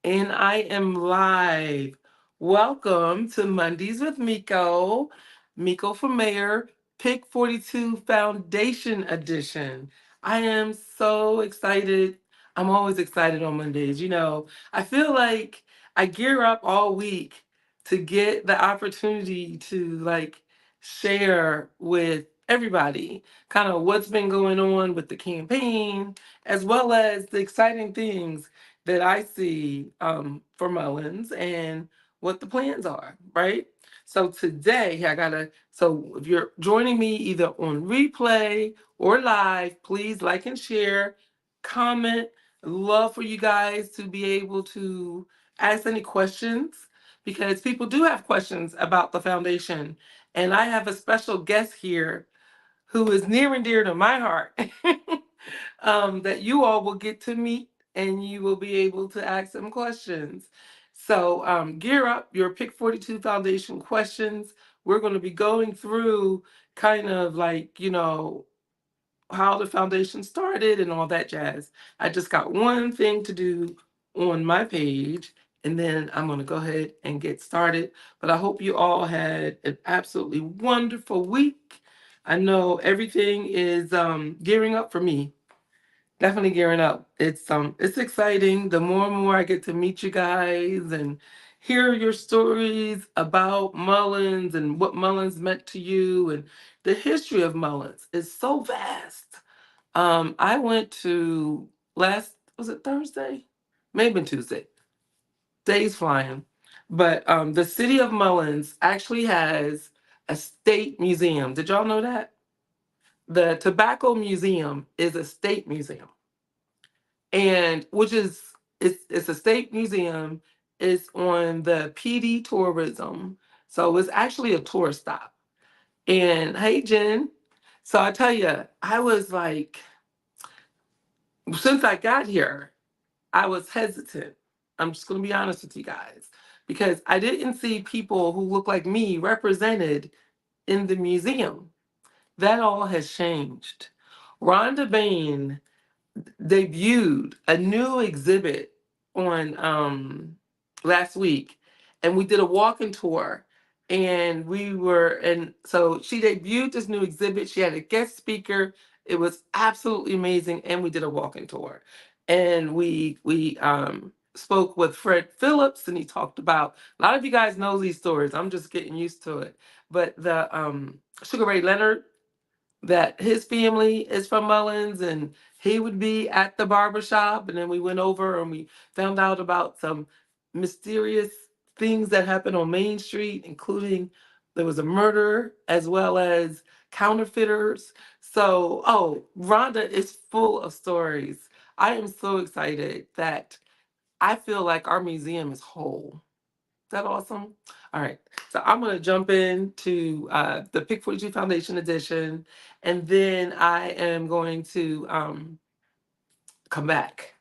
And I am live. Welcome to Mondays with Miko, Miko for Mayor, Pick 42 Foundation Edition. I am so excited. I'm always excited on Mondays. I feel like I gear up all week to get the opportunity to share with everybody kind of what's been going on with the campaign, as well as the exciting things that I see for Mullins and what the plans are, right? So today so if you're joining me either on replay or live, please like and share, comment. Love for you guys to be able to ask any questions because people do have questions about the foundation. And I have a special guest here who is near and dear to my heart that you all will get to meet and you will be able to ask them questions. So, gear up your Pick 42 Foundation questions. We're going to be going through kind of how the foundation started and all that jazz. I just got one thing to do on my page, and then I'm going to go ahead and get started. But I hope you all had an absolutely wonderful week. I know everything is gearing up for me. Definitely gearing up. It's exciting. The more and more I get to meet you guys and hear your stories about Mullins and what Mullins meant to you and the history of Mullins is so vast. I went to was it Thursday? Maybe Tuesday. Days flying. But the city of Mullins actually has a state museum. Did y'all know that? The Tobacco Museum is a state museum. And which is it's a state museum. It's on the PD tourism. So it's actually a tourist stop. And hey Jen. So I tell you, I was like, since I got here, I was hesitant. I'm just going to be honest with you guys because I didn't see people who look like me represented in the museum. That all has changed. Rhonda Bain debuted a new exhibit on last week, and we did a walking tour. And so she debuted this new exhibit. She had a guest speaker. It was absolutely amazing, and we did a walking tour. And we spoke with Fred Phillips, and he talked about a lot of you guys know these stories. I'm just getting used to it. But the Sugar Ray Leonard, that his family is from Mullins and he would be at the barber shop. And then we went over and we found out about some mysterious things that happened on Main Street, including there was a murder as well as counterfeiters. So, oh, Rhonda is full of stories. I am so excited that I feel like our museum is whole. Is that awesome? All right. So I'm going to jump into the Pick 42 Foundation edition, and then I am going to come back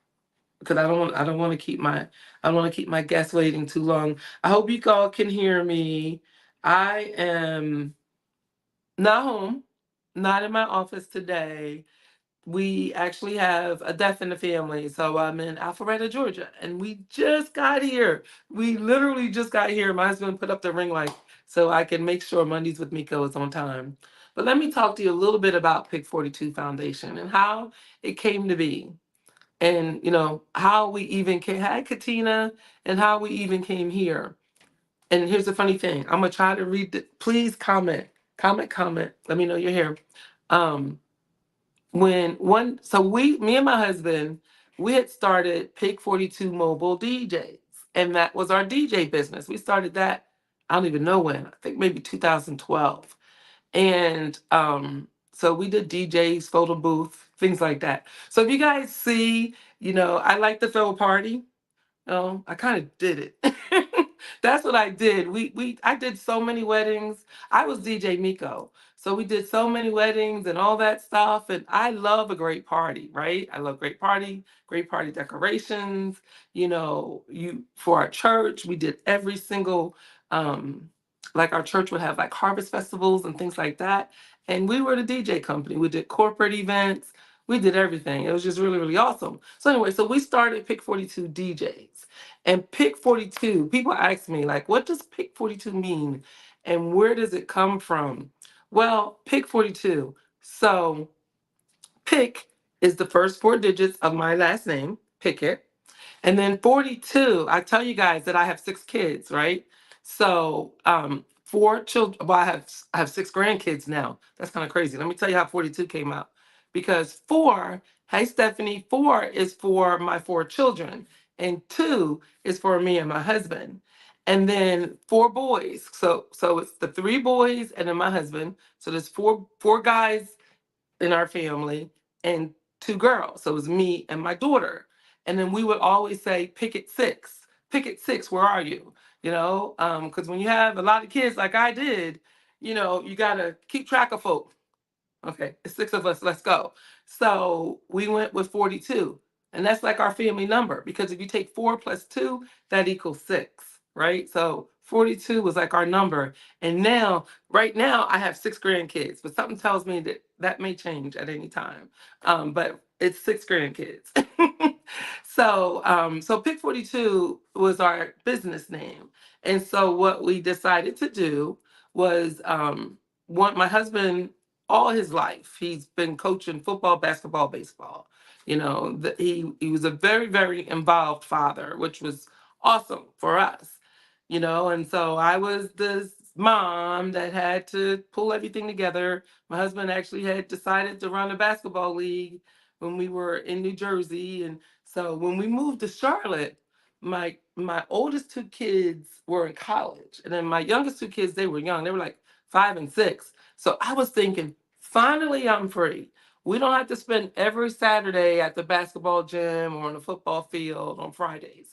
because I don't want to keep my guests waiting too long. I hope you all can hear me. I am not home, not in my office today. We actually have a death in the family. So I'm in Alpharetta, Georgia, and we just got here. We literally just got here. My husband put up the ring light so I can make sure Mondays with Miko is on time. But let me talk to you a little bit about Pick 42 Foundation and how it came to be. And how we even came, hi Katina, and how we even came here. And here's the funny thing. I'm gonna try to read please comment. Let me know you're here. Um, when one so we me and my husband, we had started Pick 42 Mobile DJs, and that was our DJ business. We started that, I don't even know when, I think maybe 2012. And so we did DJs, photo booth, things like that. So if you guys see, I like to throw a party. Oh, I kind of did it. That's what I did. I did so many weddings. I was DJ Miko. So we did so many weddings and all that stuff. And I love a great party, right? I love great party decorations. You for our church, we did every single like our church would have like harvest festivals and things like that. And we were the DJ company. We did corporate events. We did everything. It was just really, really awesome. So anyway, so we started Pick 42 DJs. And Pick 42, people ask me, like, what does Pick 42 mean? And where does it come from? Well, Pick 42. So Pick is the first four digits of my last name, Pickett. And then 42, I tell you guys that I have six kids, right? So four children, well, I have six grandkids now. That's kind of crazy. Let me tell you how 42 came out. Because four, hey Stephanie, four is for my four children, and two is for me and my husband. And then four boys. So it's the three boys and then my husband. So there's four guys in our family and two girls. So it was me and my daughter. And then we would always say, Picket six, Picket six, where are you? Because when you have a lot of kids like I did, you got to keep track of folks. Okay, it's six of us. Let's go. So we went with 42. And that's like our family number because if you take four plus two, that equals six, right? So 42 was like our number. And now, right now, I have six grandkids, but something tells me that that may change at any time. But it's six grandkids. So Pick 42 was our business name. And so what we decided to do was my husband all his life. He's been coaching football, basketball, baseball. He was a very, very involved father, which was awesome for us. And so I was this mom that had to pull everything together. My husband actually had decided to run a basketball league when we were in New Jersey. And so when we moved to Charlotte, my oldest two kids were in college. And then my youngest two kids, they were young. They were like 5 and 6. So I was thinking, finally, I'm free. We don't have to spend every Saturday at the basketball gym or on the football field on Fridays.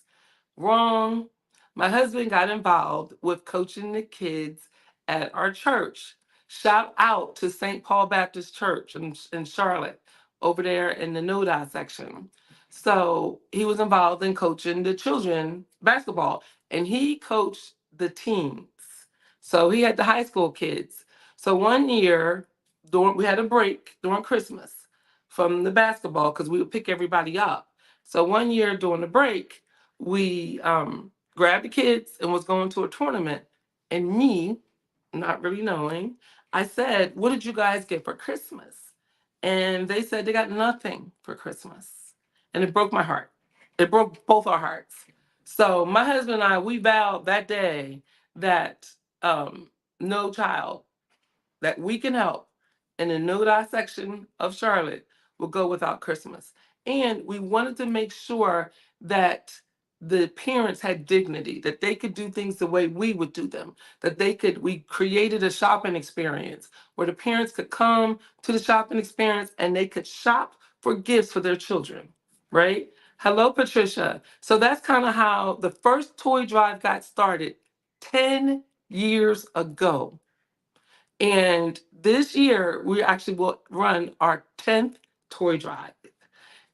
Wrong. My husband got involved with coaching the kids at our church. Shout out to St. Paul Baptist Church in Charlotte, over there in the Noda section. So he was involved in coaching the children basketball, and he coached the teams. So he had the high school kids. So one year, we had a break during Christmas from the basketball because we would pick everybody up. So one year during the break, we grabbed the kids and was going to a tournament. And me, not really knowing, I said, "What did you guys get for Christmas?" And they said they got nothing for Christmas. And it broke my heart. It broke both our hearts. So my husband and I, we vowed that day that no child that we can help in the no-die section of Charlotte will go without Christmas. And we wanted to make sure that the parents had dignity, that they could do things the way we would do them, we created a shopping experience where the parents could come to the shopping experience and they could shop for gifts for their children, right? Hello, Patricia. So that's kind of how the first toy drive got started 10 years ago. And this year, we actually will run our 10th toy drive.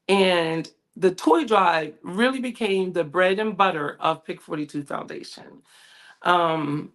And the toy drive really became the bread and butter of Pick 42 Foundation. Um,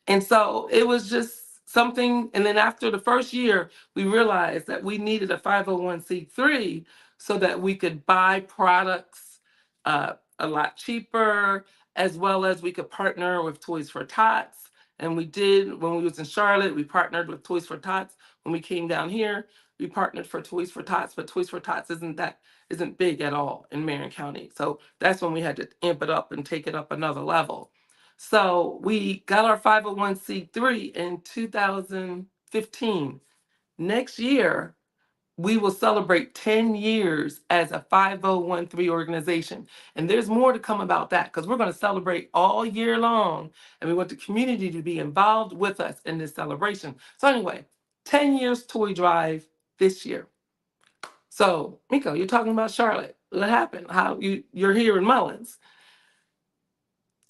and so it was just something. And then after the first year, we realized that we needed a 501c3 so that we could buy products a lot cheaper, as well as we could partner with Toys for Tots. And we did when we was in Charlotte, we partnered with Toys for Tots. When we came down here, we partnered for Toys for Tots, but Toys for Tots isn't big at all in Marion County. So that's when we had to amp it up and take it up another level. So we got our 501c3 in 2015. Next year, we will celebrate 10 years as a 5013 organization. And there's more to come about that because we're going to celebrate all year long. And we want the community to be involved with us in this celebration. So, anyway, 10 years toy drive this year. So, Miko, you're talking about Charlotte. What happened? You're here in Mullins.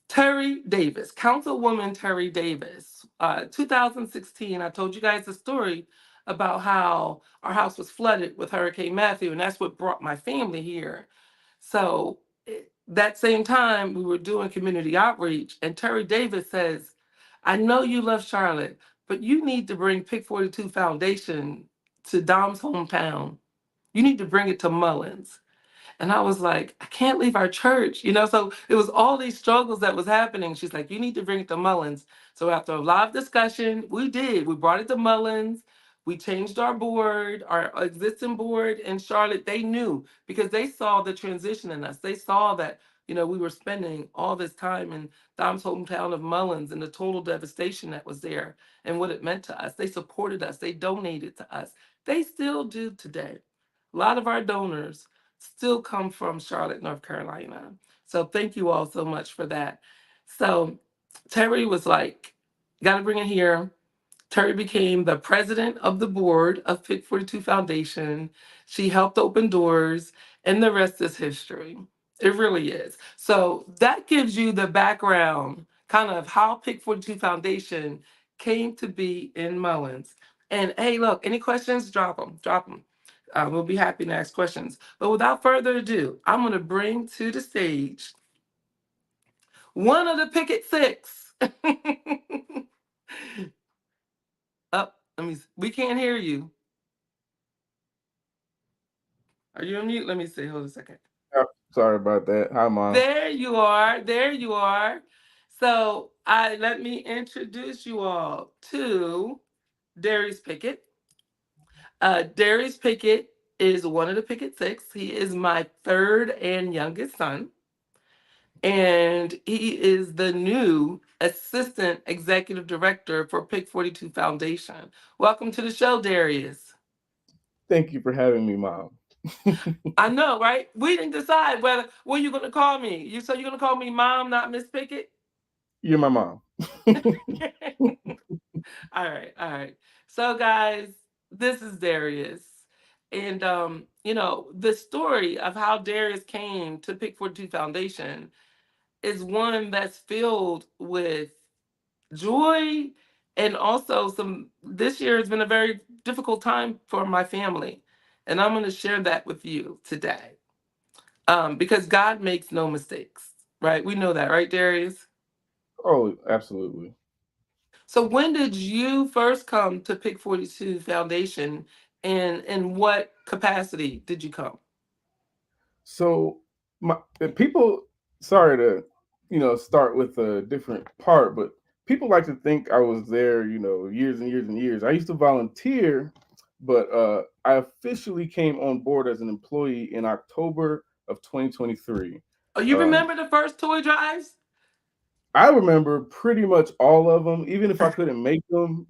Terry Davis, Councilwoman Terry Davis, 2016, I told you guys the story about how our house was flooded with Hurricane Matthew, and that's what brought my family here. So that same time, we were doing community outreach, and Terry Davis says, "I know you love Charlotte, but you need to bring Pick 42 Foundation to Dom's hometown." You need to bring it to Mullins. And I was like, I can't leave our church, So it was all these struggles that was happening. She's like, you need to bring it to Mullins. So after a lot of discussion, we did. We brought it to Mullins. We changed our board, our existing board in Charlotte. They knew because they saw the transition in us. They saw that, we were spending all this time in Dom's hometown of Mullins and the total devastation that was there and what it meant to us. They supported us. They donated to us. They still do today. A lot of our donors still come from Charlotte, North Carolina. So thank you all so much for that. So Terry was like, got to bring it here. Terry became the president of the board of Pick 42 Foundation. She helped open doors, and the rest is history. It really is. So that gives you the background, kind of how Pick 42 Foundation came to be in Mullins. And hey, look, any questions? Drop them. Drop them. We'll be happy to ask questions. But without further ado, I'm going to bring to the stage one of the Picket Six. Up, we can't hear you. Are you on mute? Let me see. Hold a second. Oh, sorry about that. Hi, Mom. There you are. There you are. So let me introduce you all to Darius Pickett. Darius Pickett is one of the Picket Six. He is my third and youngest son. And he is the new assistant executive director for Pick 42 Foundation. Welcome to the show, Darius. Thank you for having me, Mom. I know, right? We didn't decide whether what you're gonna call me. You're gonna call me mom, not Miss Pickett? You're my mom. All right, all right. So guys, this is Darius. And the story of how Darius came to Pick 42 Foundation is one that's filled with joy and also some this year has been a very difficult time for my family, and I'm going to share that with you today, because God makes no mistakes, right? We know that, right, Darius? Oh, absolutely. So when did you first come to Pick 42 Foundation, and in what capacity did you come? So, people, sorry to, start with a different part, but people like to think I was there, years and years and years. I used to volunteer, but I officially came on board as an employee in October of 2023. Oh, you Um, remember the first toy drives? I remember pretty much all of them, even if I couldn't make them.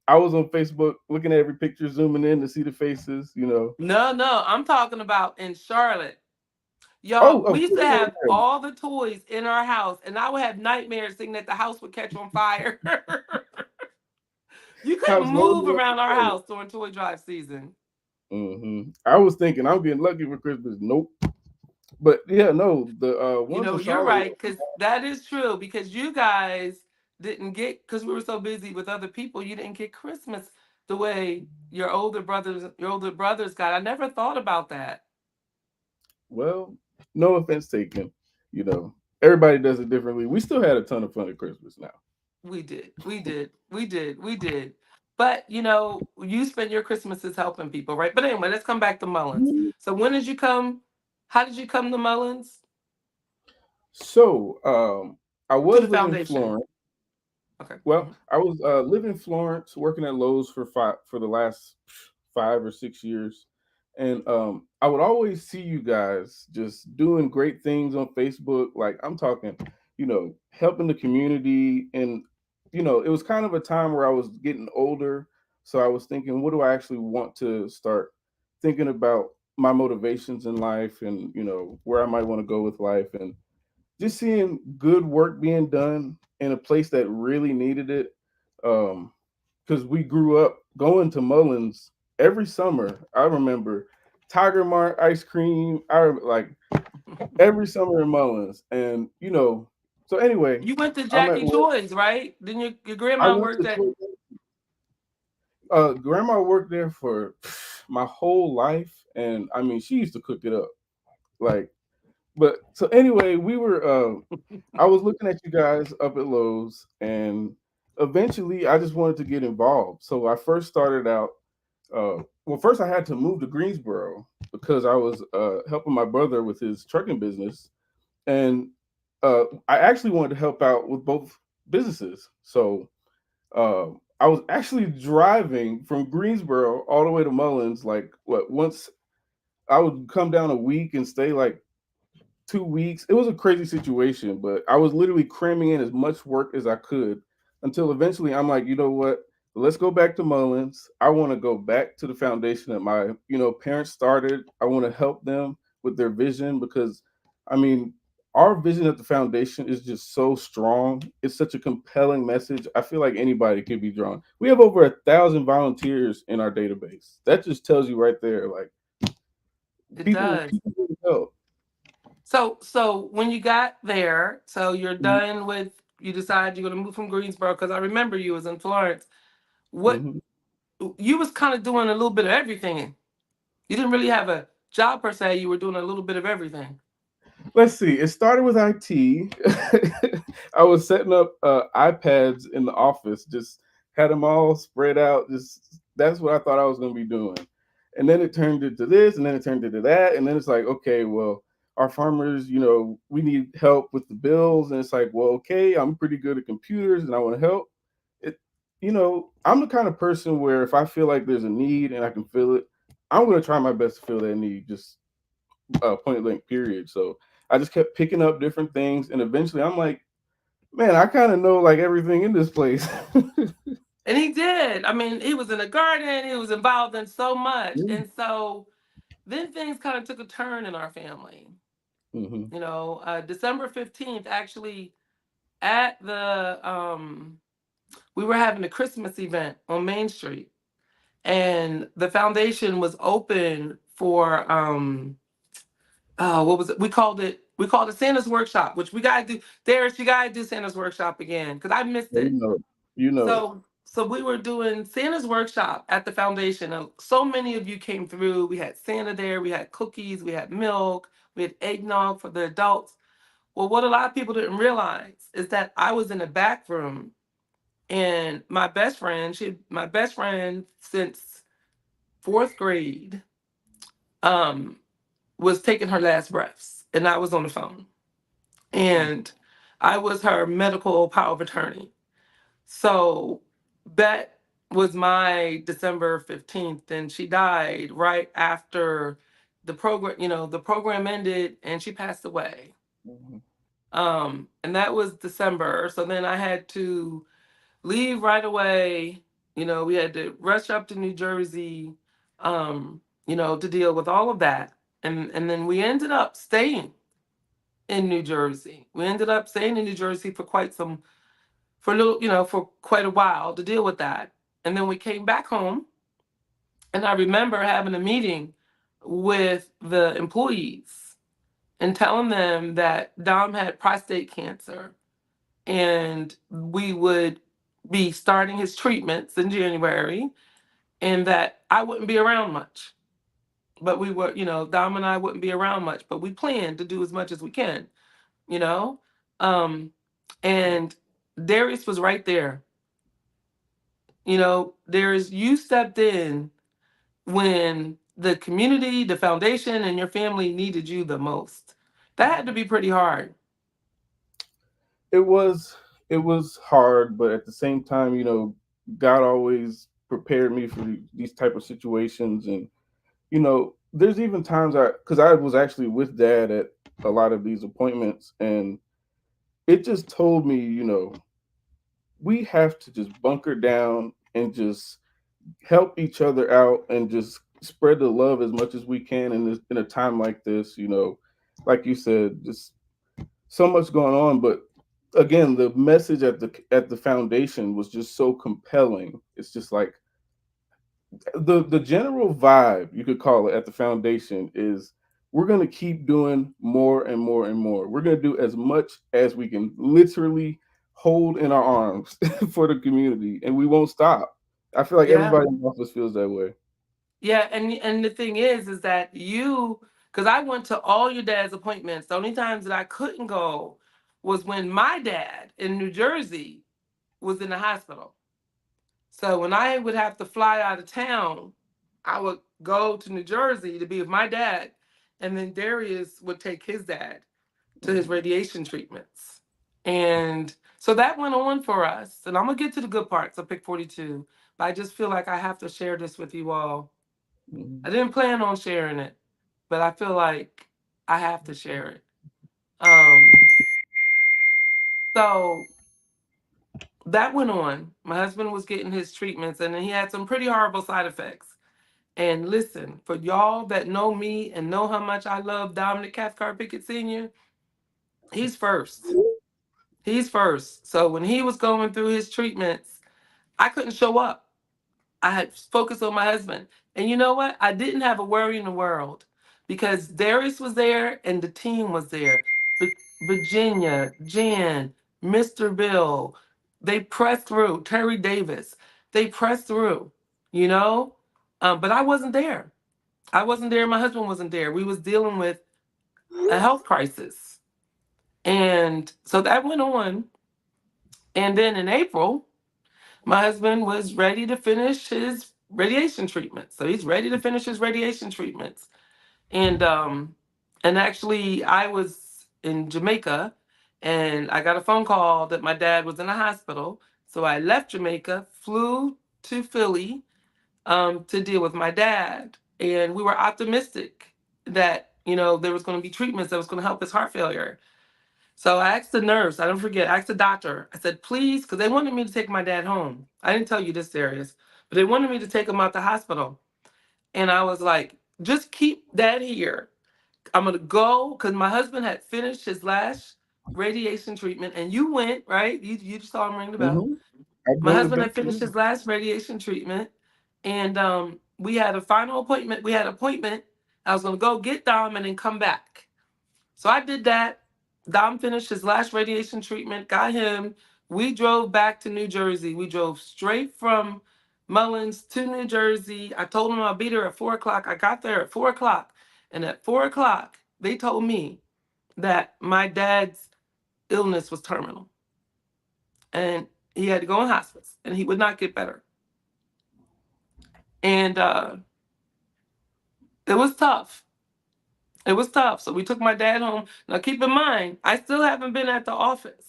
I was on Facebook looking at every picture, zooming in to see the faces. No, no, I'm talking about in Charlotte. Oh, Y'all, we of used to course, yeah, have yeah. all the toys in our house, and I would have nightmares thinking that the house would catch on fire. You couldn't House loaded move up around our with house during toy drive season. toys. I was thinking I'm getting lucky for Christmas. Nope. But yeah, no, the ones in You're Charlotte. right, because that is true. Because you guys didn't get, because we were so busy with other people, you didn't get Christmas the way your older brothers got. I never thought about that. Well, no offense taken. Everybody does it differently. We still had a ton of fun at Christmas now. We did. We did. We did. We did. But you spend your Christmases helping people, right? But anyway, let's come back to Mullins. So when did you come? How did you come to Mullins? So I To was the living in foundation. Florence. Okay. Well, I was living in Florence, working at Lowe's for the last 5 or 6 years, and I would always see you guys just doing great things on Facebook. Like I'm talking, helping the community, and it was kind of a time where I was getting older, so I was thinking, what do I actually want to start thinking about my motivations in life, and where I might want to go with life, and just seeing good work being done in a place that really needed it. Because we grew up going to Mullins every summer. I remember Tiger Mart ice cream. Like every summer in Mullins, and So anyway, You went to I'm at Jackie work. Joy's, right? Then your I grandma went worked to at. Grandma worked there for my whole life, and I mean, she used to cook it up. Like, but so anyway, we were. I was looking at you guys up at Lowe's, and eventually, I just wanted to get involved. So I first started out. Well, first I had to move to Greensboro because I was helping my brother with his trucking business, and I actually wanted to help out with both businesses. So I was actually driving from Greensboro all the way to Mullins. Like, what? Once I would come down a week and stay like 2 weeks. It was a crazy situation, but I was literally cramming in as much work as I could until eventually I'm like, you know what? Let's go back to Mullins. I want to go back to the foundation that my, parents started. I want to help them with their vision because I mean, our vision at the foundation is just so strong. It's such a compelling message. I feel like anybody could be drawn. We have over 1,000 volunteers in our database. That just tells you right there, like It people, does. people need help. So when you got there, so you're Mhm. done with, you decide you're gonna move from Greensboro, because I remember you was in Florence. What Mhm. you was kind of doing a little bit of everything. You didn't really have a job per se. You were doing a little bit of everything. Let's see. It started with IT. I was setting up iPads in the office, just had them all spread out. Just that's what I thought I was going to be doing. And then it turned into this, and then it turned into that, and then it's like, okay, well, our farmers, we need help with the bills, and it's like, well, okay, I'm pretty good at computers, and I want to help. It, I'm the kind of person where if I feel like there's a need and I can feel it, I'm going to try my best to fill that need. Just point blank period. So I just kept picking up different things, and eventually I'm like, man, I kind of know like everything in this place. And he did. I mean, he was in the garden. He was involved in so much, and so then things kind of took a turn in our family. Mm-hmm. December 15th, actually, at the we were having a Christmas event on Main Street, and the foundation was open for what was it? We called it Santa's Workshop, which we gotta do. Darius, you gotta do Santa's Workshop again because I missed You it. know it. You know it. So we were doing Santa's Workshop at the foundation, and so many of you came through. We had Santa there, we had cookies, we had milk, we had eggnog for the adults. Well, what a lot of people didn't realize is that I was in the back room, and my best friend since fourth grade, um, was taking her last breaths, and I was on the phone, and I was her medical power of attorney. So that was my December 15th, and she died right after the program. The program ended, and she passed away. Mm-hmm. And that was December. So then I had to leave right away. We had to rush up to New Jersey, to deal with all of that. And then we ended up staying in New Jersey. We ended up staying in New Jersey for a little, for quite a while to deal with that. And then we came back home, and I remember having a meeting with the employees and telling them that Dom had prostate cancer, and we would be starting his treatments in January, and that I wouldn't be around much. But we were, Dom and I wouldn't be around much, but we planned to do as much as we can, you know? Um, and Darius was right there. You stepped in when the community, the foundation, and your family needed you the most. That had to be pretty hard. It was it was hard, but at the same time, God always prepared me for these type of situations, and there's even times because I was actually with Dad at a lot of these appointments, and it just told me, we have to just bunker down and just help each other out and just spread the love as much as we can in a time like this. Like you said, just so much going on, but again, the message at the foundation was just so compelling. It's just like the general vibe, you could call it, at the foundation is we're going to keep doing more and more and more. We're going to do as much as we can literally hold in our arms for the community, and we won't stop. I feel like Yeah. everybody in the office feels that way. Yeah, and the thing is that because I went to all your dad's appointments. The only times that I couldn't go was when my dad in New Jersey was in the hospital. So when I would have to fly out of town, I would go to New Jersey to be with my dad, and then Darius would take his dad to his Mhm. radiation treatments. And so that went on for us. And I'm gonna get to the good parts of Pick 42, but I just feel like I have to share this with you all. I Mhm. didn't plan on sharing it, but I feel like I have to share it. Um, so that went on. My husband was getting his treatments, and then he had some pretty horrible side effects. And listen, for y'all that know me and know how much I love Dominic Cathcart Pickett Sr., he's first. He's first. So when he was going through his treatments, I couldn't show up. I had focused on my husband. And you know what? I didn't have a worry in the world because Darius was there and the team was there. Virginia, Jan, Mr. Bill, they pressed through. Terry Davis, they pressed through, you know? But I wasn't there. I wasn't there. My husband wasn't there. We was dealing with a health crisis. And so that went on. And then in April, my husband was ready to finish his radiation treatment. So he's ready to finish his radiation treatments. And actually I was in Jamaica and I got a phone call that my dad was in a hospital. So I left Jamaica, flew to Philly to deal with my dad. And we were optimistic that, there was going to be treatments that was going to help his heart failure. So I asked the nurse, I don't forget, I asked the doctor, I said, please, because they wanted me to take my dad home. I didn't tell you this, Darius, but they wanted me to take him out the hospital. And I was like, just keep dad here. I'm going to go because my husband had finished his last radiation treatment. And you went, right? You just saw him ring the bell. Mhm. I've My been with husband had them. finished Yeah. his last radiation treatment. And we had a final appointment. We had an appointment. I was going to go get Dom and then come back. So I did that. Dom finished his last radiation treatment, got him. We drove back to New Jersey. We drove straight from Mullins to New Jersey. I told him I'll be there at 4 o'clock. I got there at 4 o'clock. And at 4 o'clock, they told me that my dad's illness was terminal and he had to go in hospice and he would not get better. And it was tough. It was tough. So we took my dad home. Now, keep in mind, I still haven't been at the office.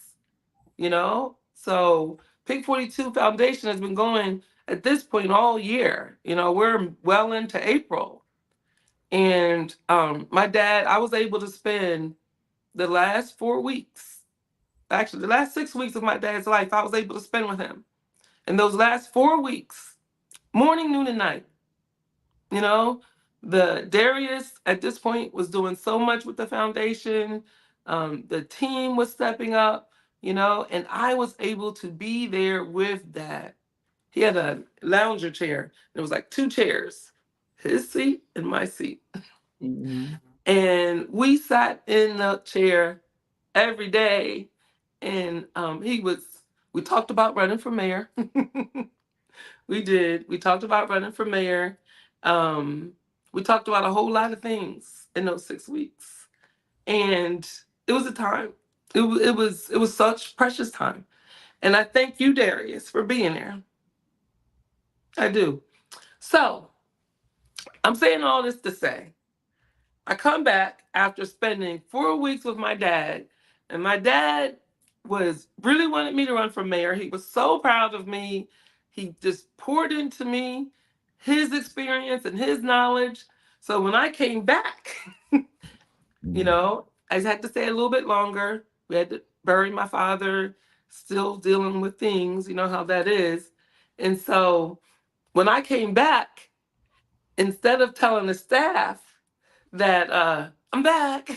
So Pink 42 Foundation has been going at this point all year. We're well into April. And my dad, I was able to spend the last 4 weeks, actually, the last 6 weeks of my dad's life, I was able to spend with him. And those last 4 weeks, morning, noon, and night, you know, the Darius at this point was doing so much with the foundation. The team was stepping up, and I was able to be there with Dad. He had a lounger chair. There was like two chairs, his seat and my seat. Mhm. And we sat in the chair every day. And we talked about running for mayor. We did. We talked about running for mayor. Um, we talked about a whole lot of things in those 6 weeks. And it was a time. It was such precious time. And I thank you, Darius, for being there. I do. So I'm saying all this to say I come back after spending 4 weeks with my dad, and my dad was really wanted me to run for mayor. He was so proud of me. He just poured into me his experience and his knowledge. So when I came back, I just had to stay a little bit longer. We had to bury my father, still dealing with things, you know how that is. And so when I came back, instead of telling the staff that I'm back,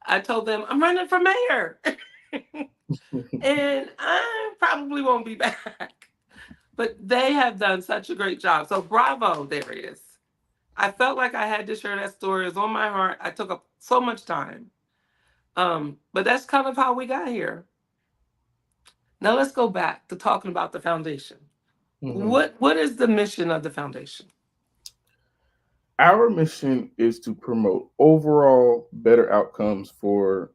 I told them I'm running for mayor and I probably won't be back. But they have done such a great job. So bravo, Darius. I felt like I had to share that story. It was on my heart. I took up so much time. But that's kind of how we got here. Now let's go back to talking about the foundation. Mhm. What is the mission of the foundation? Our mission is to promote overall better outcomes for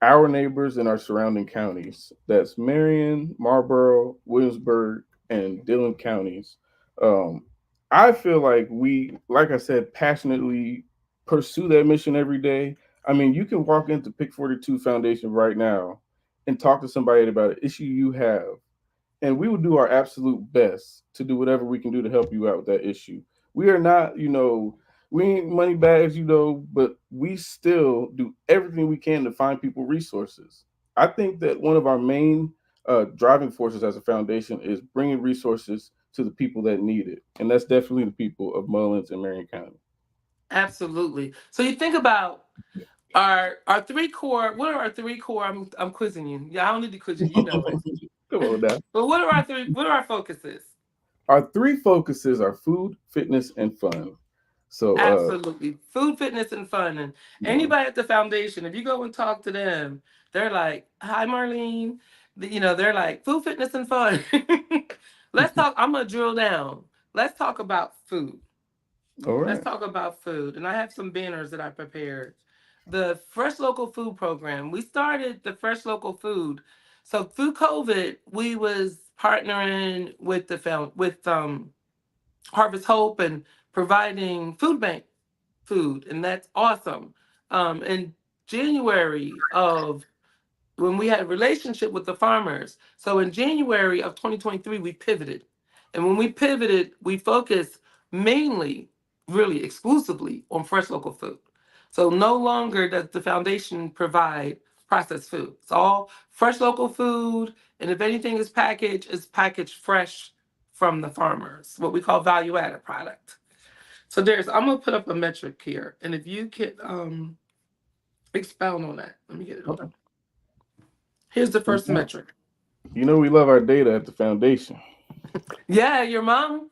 our neighbors in our surrounding counties. That's Marion, Marlboro, Williamsburg, and Dillon counties. Um, I feel like we, like I said, passionately pursue that mission every day. I mean, you can walk into Pick 42 Foundation right now and talk to somebody about an issue you have, and we will do our absolute best to do whatever we can do to help you out with that issue. We are not, we ain't money bags, but we still do everything we can to find people resources. I think that one of our main driving forces as a foundation is bringing resources to the people that need it, and that's definitely the people of Mullins and Marion County. Absolutely. So you think about our three core. What are our three core? I'm quizzing you. Yeah, I don't need to quiz you. You know it. Come on now. But what are our three? What are our focuses? Our three focuses are food, fitness, and fun. So, Absolutely. Food, fitness, and fun. And mhm. anybody at the foundation, if you go and talk to them, they're like, "Hi, Marlene." They're like, "Food, fitness, and fun." Let's talk. I'm gonna drill down. Let's talk about food. All Let's right. talk about food. And I have some banners that I prepared. The Fresh Local Food Program. We started the Fresh Local Food. So through COVID, we was partnering with the found with Harvest Hope and providing food bank food, and that's awesome. In January of when we had a relationship with the farmers. So in January of 2023, we pivoted. And when we pivoted, we focused mainly, really exclusively on fresh local food. So no longer does the foundation provide processed food. It's all fresh local food. And if anything is packaged, it's packaged fresh from the farmers, what we call value added product. So Darius, I'm gonna put up a metric here. And if you can expound on that, let me get it Okay. up. Here's the You first know, metric. we love our data at the foundation. Yeah, your mom,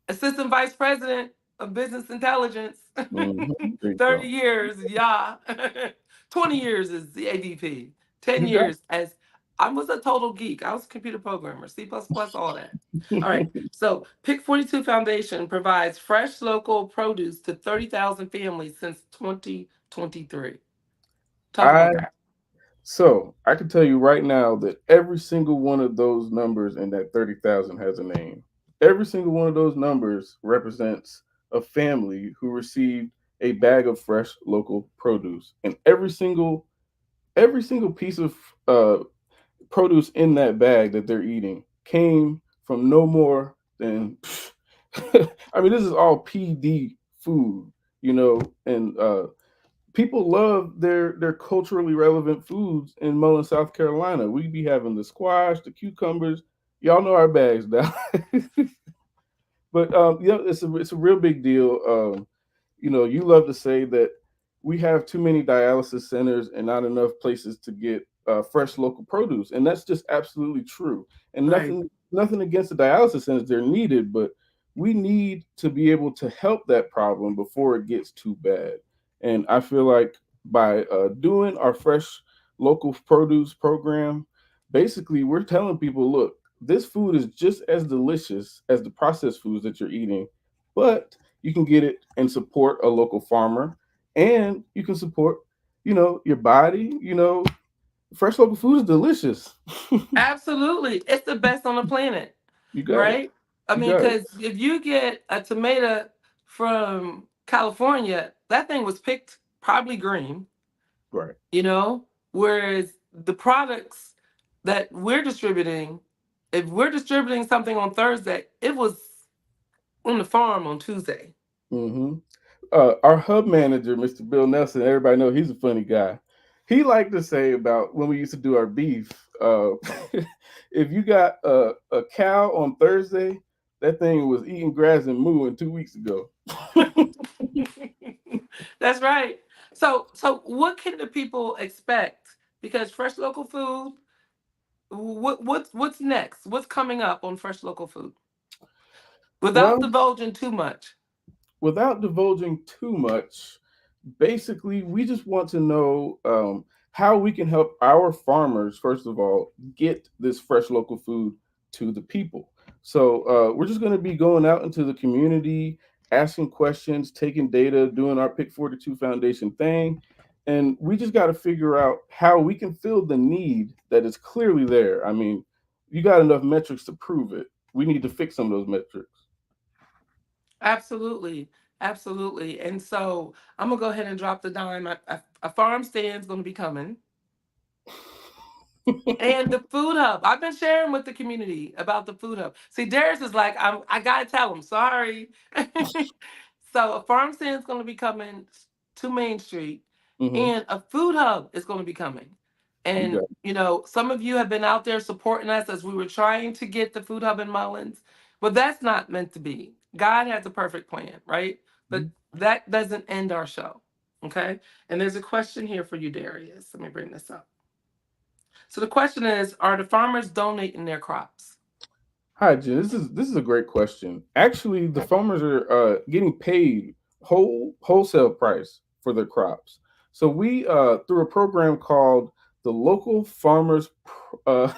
assistant vice president of business intelligence, There you 30 go. years, yeah. 20 years as the AVP, 10 You got years as I was a total geek. I was a computer programmer, C++, all that. All right. it. So, Pick 42 Foundation provides fresh local produce to 30,000 families since 2023. Talk I about that. So I can tell you right now that every single one of those numbers in that 30,000 has a name. Every single one of those numbers represents a family who received a bag of fresh local produce, and every single piece of uh, produce in that bag that they're eating came from no more than I mean, this is all PD food, and people love their culturally relevant foods in Mullen, South Carolina. We be having the squash, the cucumbers. Y'all know our bags now. But yeah, it's a real big deal. You love to say that we have too many dialysis centers and not enough places to get fresh local produce, and that's just absolutely true. And Right. nothing against the dialysis centers; they're needed, but we need to be able to help that problem before it gets too bad. And I feel like by doing our fresh local produce program, basically we're telling people, look, this food is just as delicious as the processed foods that you're eating, but you can get it and support a local farmer, and you can support, your body. Fresh local food is delicious. Absolutely. It's the best on the planet, You got it. right? I You mean, got it. because if you get a tomato from California, that thing was picked probably green, Right. you know? Whereas the products that we're distributing, if we're distributing something on Thursday, it was on the farm on Tuesday. hmm our hub manager, Mr. Bill Nelson, everybody know he's a funny guy. He liked to say about when we used to do our beef. If you got a cow on Thursday, that thing was eating grass and mooing 2 weeks ago. That's right. So what can the people expect? Because fresh local food, what's next? What's coming up on fresh local food? Without Well, divulging too much. without divulging too much, basically, we just want to know how we can help our farmers, first of all, get this fresh local food to the people. So we're just going to be going out into the community, asking questions, taking data, doing our Pick 42 Foundation thing. And we just got to figure out how we can fill the need that is clearly there. I mean, you got enough metrics to prove it. We need to fix some of those metrics. Absolutely. Absolutely. And so I'm gonna go ahead and drop the dime. A farm stand's gonna be coming. And the food hub. I've been sharing with the community about the food hub. See, Darius is like, I gotta tell him, sorry. So a farm stand is gonna be coming to Main Street, Hmm. and a food hub is gonna be coming. You And got. some of you have been out there supporting us as we were trying to get the food hub in Mullins. But that's not meant to be. God has a perfect plan, right? But Mhm. that doesn't end our show. Okay. And there's a question here for you, Darius. Let me bring this up. So the question is, are the farmers donating their crops? Hi, Jen. This is a great question. Actually, the farmers are getting paid wholesale price for their crops. So we through a program called the uh,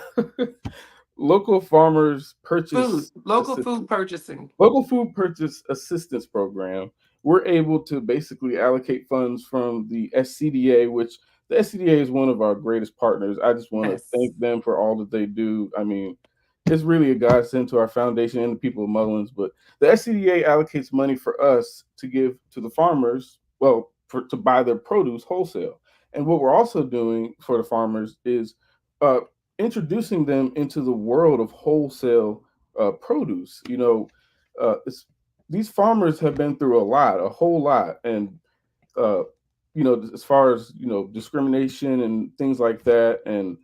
local farmers Food, purchase local food purchasing. Local Food Purchase Assistance Program, we're able to basically allocate funds from the SCDA, which the SCDA is one of our greatest partners. I just want to Yes. thank them for all that they do. I mean, it's really a godsend to our foundation and the people of Mullins. But the SCDA allocates money for us to give to the farmers, well, to buy their produce wholesale. And what we're also doing for the farmers is uh, introducing them into the world of wholesale produce. It's, these farmers have been through a whole lot, and uh, as far as discrimination and things like that, and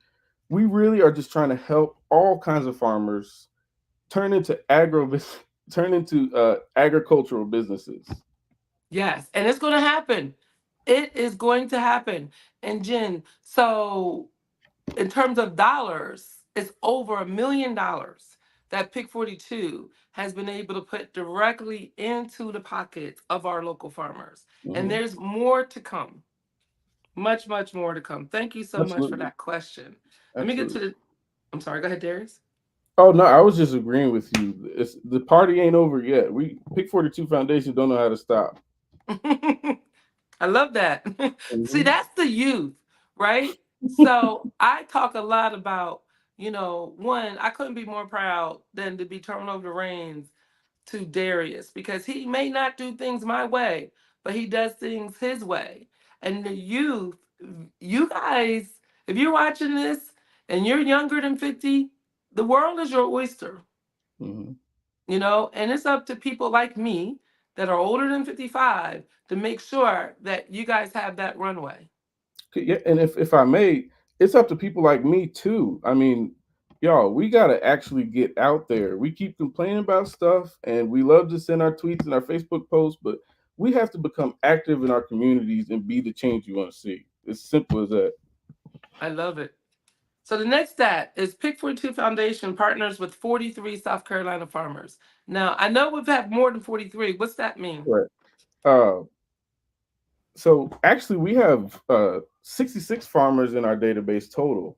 we really are just trying to help all kinds of farmers turn into turn into agricultural businesses. Yes. And it's going to happen. It is going to happen. And Jen, so in terms of dollars, it's over $1 million that Pick 42 has been able to put directly into the pockets of our local farmers. And Hmm. there's more to come. Much, much more to come. Thank you so much for Absolutely, that question. Let me get to absolutely. I'm sorry, go ahead, Darius. Oh no, I was just agreeing with you. The party ain't over yet. We Pick 42 Foundation don't know how to stop. I love that. See, Hmm. that's the youth, right? So I talk a lot about, one, I couldn't be more proud than to be turning over the reins to Darius because he may not do things my way, but he does things his way. And the youth, you guys, if you're watching this and you're younger than 50, the world is your oyster, Hmm. and it's up to people like me that are older than 55 to make sure that you guys have that runway. Yeah, and if I may, it's up to people like me too. I mean, y'all, we gotta actually get out there. We keep complaining about stuff, and we love to send our tweets and our Facebook posts, but we have to become active in our communities and be the change you want to see. It's simple as that. I love it. So the next stat is Pick 42 Foundation partners with 43 South Carolina farmers. Now, I know we've had more than 43. What's that mean? Right. Uh, so actually, we have 66 farmers in our database total.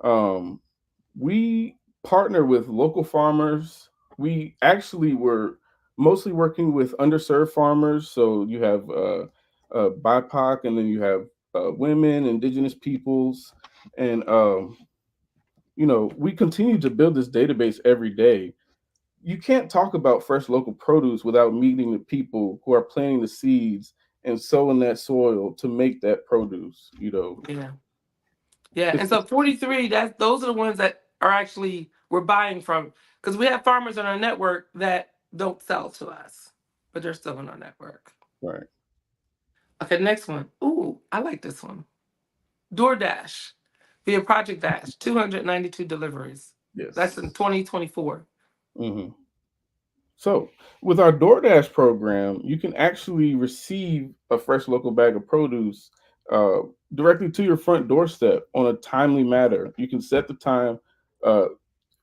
Um, we partner with local farmers. We actually were mostly working with underserved farmers. So you have BIPOC, and then you have women, indigenous peoples, and we continue to build this database every day. You can't talk about fresh local produce without meeting the people who are planting the seeds and sowing that soil to make that produce. Yeah. Yeah. And so It's 43, those are the ones that are actually we're buying from. Because we have farmers on our network that don't sell to us, but they're still in our network. right. Okay, next one. Ooh, I like this one. DoorDash via Project Dash, 292 deliveries. That's in Yes. 2024. Hmm. So, with our DoorDash program, you can actually receive a fresh local bag of produce uh, directly to your front doorstep on a timely matter. You can set the time uh,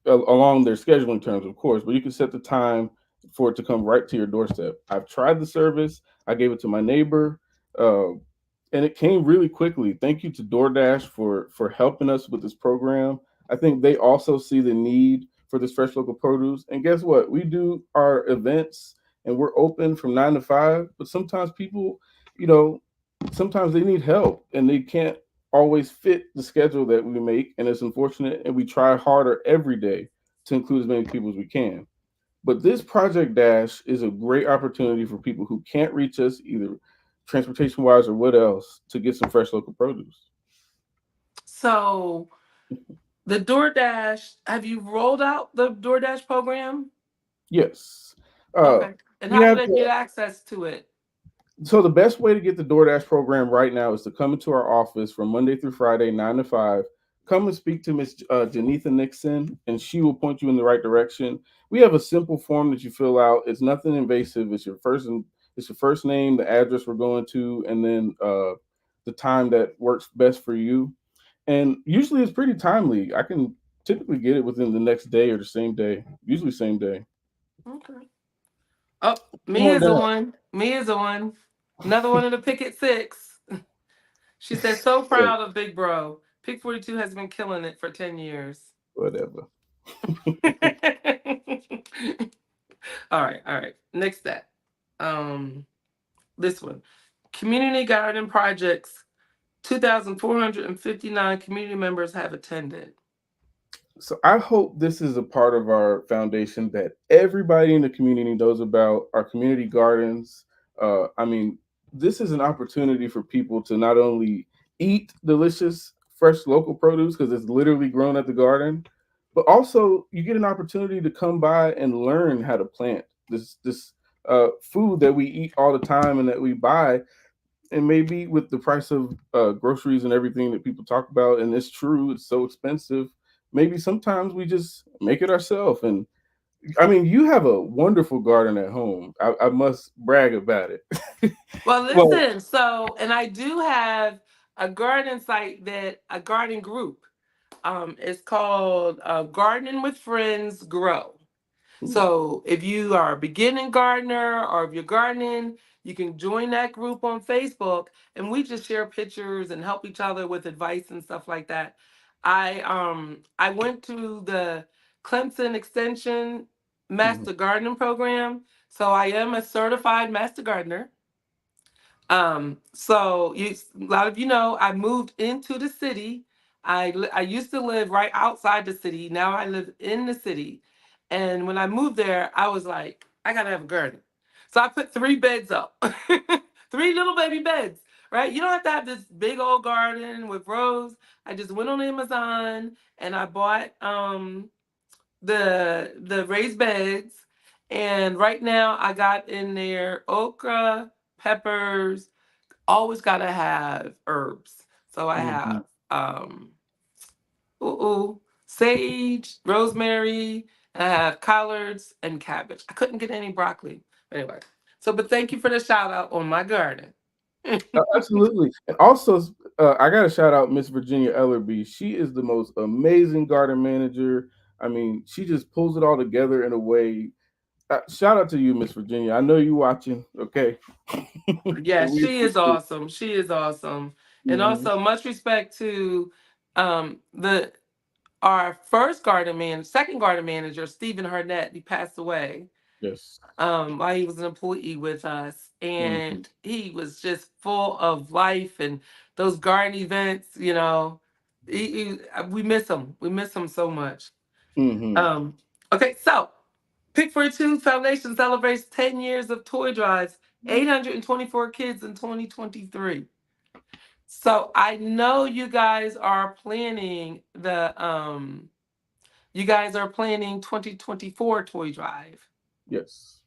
along their scheduling terms, of course, but you can set the time for it to come right to your doorstep. I've tried the service. I gave it to my neighbor, uh, and it came really quickly. Thank you to DoorDash for helping us with this program. I think they also see the need for this fresh local produce. And guess what? We do our events and we're open from 9 to 5, but sometimes people, you know, sometimes they need help and they can't always fit the schedule that we make, and it's unfortunate. And we try harder every day to include as many people as we can. But this Project Dash is a great opportunity for people who can't reach us either transportation wise or what else to get some fresh local produce. So the DoorDash, have you rolled out the DoorDash program? Yes. Uh, Okay. And we how do have they get access to it? So the best way to get the DoorDash program right now is to come into our office from Monday through Friday, 9 to 5. Come and speak to Miss Janitha Nixon, and she will point you in the right direction. We have a simple form that you fill out. It's nothing invasive. It's your first name, the address we're going to, and then the time that works best for you. And usually it's pretty timely. I can typically get it within the next day or the same day. Usually same day. Okay. Oh, Come on Mia's down. on. Mia's on. Another one in the Pickett Six. She said, so Hey, proud of Big Bro. Pick 42 has been killing it for 10 years. whatever. All right. Next step. Um, this one. Community garden projects. 2,459 community members have attended. So I hope this is a part of our foundation that everybody in the community knows about our community gardens. I mean, this is an opportunity for people to not only eat delicious, fresh local produce because it's literally grown at the garden, but also you get an opportunity to come by and learn how to plant this food that we eat all the time and that we buy, and maybe with the price of groceries and everything that people talk about, and it's true, it's so expensive. Maybe sometimes we just make it ourselves. And I mean, you have a wonderful garden at home. I must brag about it. Well, Well, listen, so, and I do have a garden site that, a garden group. It's called Gardening with Friends Grow. So if you are a beginning gardener or if you're gardening, you can join that group on Facebook and we just share pictures and help each other with advice and stuff like that. I went to the Clemson Extension mhm, Master Gardening Program. So I am a certified master gardener. So a lot of you know, I moved into the city. I used to live right outside the city. Now I live in the city. And when I moved there, I was like, I gotta have a garden. So I put 3 beds up, 3 little baby beds, right? You don't have to have this big old garden with rows. I just went on Amazon and I bought the raised beds. And right now I got in there okra, peppers, always gotta have herbs. So I mhm. have sage, rosemary, and I have collards and cabbage. I couldn't get any broccoli. Anyway. So but thank you for the shout out on my garden. Absolutely. And also, I got to shout out Miss Virginia Ellerby. She is the most amazing garden manager. I mean, she just pulls it all together in a way. Shout out to you, Miss Virginia. I know you watching. Okay. Yeah, And we she is appreciate. awesome. She is awesome. And Mhm. also much respect to the our first garden man, second garden manager, Stephen Harnett. He passed away Yes. while he was an employee with us. Mhm. And he was just full of life and those garden events, you know. We miss him. We miss him so much. Mhm. Um, okay, so Pick 42 Foundation celebrates 10 years of toy drives, 824 kids in 2023. So I know you guys are planning 2024 toy drive. Yes.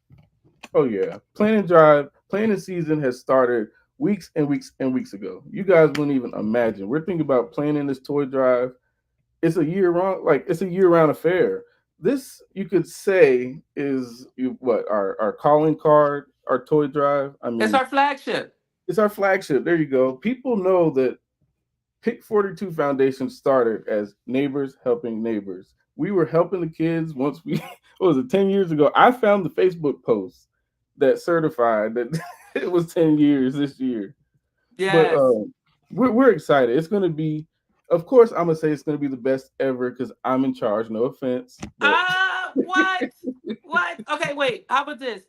Oh yeah. Planning season has started weeks and weeks and weeks ago. You guys wouldn't even imagine. We're thinking about planning this toy drive. It's a year round affair. This you could say is what our calling card, our toy drive. I It's mean, our flagship. it's our flagship. There you go. People know that Pick 42 Foundation started as neighbors helping neighbors. We were helping the kids once we, what was it, 10 years ago? I found the Facebook post that certified that it was 10 years this year. But Yes. we're excited. It's going to be, of course, I'm going to say it's going to be the best ever because I'm in charge. No offense. But What? What? Okay, wait. How about this?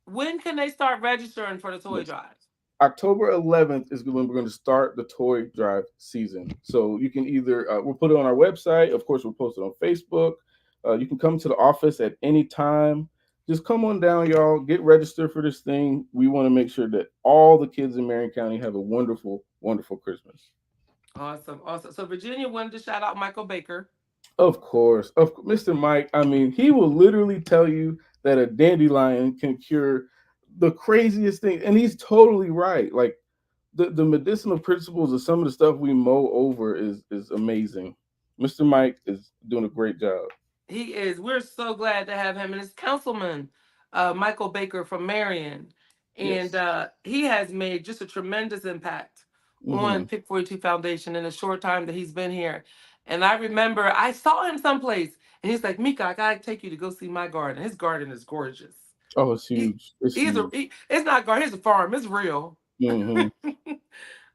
When can they start registering for the toy yes, drive? October 11th is when we're going to start the toy drive season. So you can either we'll put it on our website. Of course, we'll post it on Facebook. You can come to the office at any time. Just come on down, y'all. Get registered for this thing. We want to make sure that all the kids in Marion County have a wonderful, wonderful Christmas. Awesome, awesome. So Virginia wanted to shout out Michael Baker. Mr. Mike. I mean, he will literally tell you that a dandelion can cure the craziest thing, and he's totally right. Like the medicinal principles of some of the stuff we mow over is amazing. Mr. Mike is doing a great job. He is. We're so glad to have him and his councilman, Michael Baker from Marion, and Yes. he has made just a tremendous impact Hmm. on Pick 42 Foundation in the short time that he's been here. And I remember I saw him someplace, and he's like, "Mika, I gotta take you to go see my garden. His garden is gorgeous. Oh, it's He, huge. It's huge. it's not garden. It's a farm. It's real." Hmm.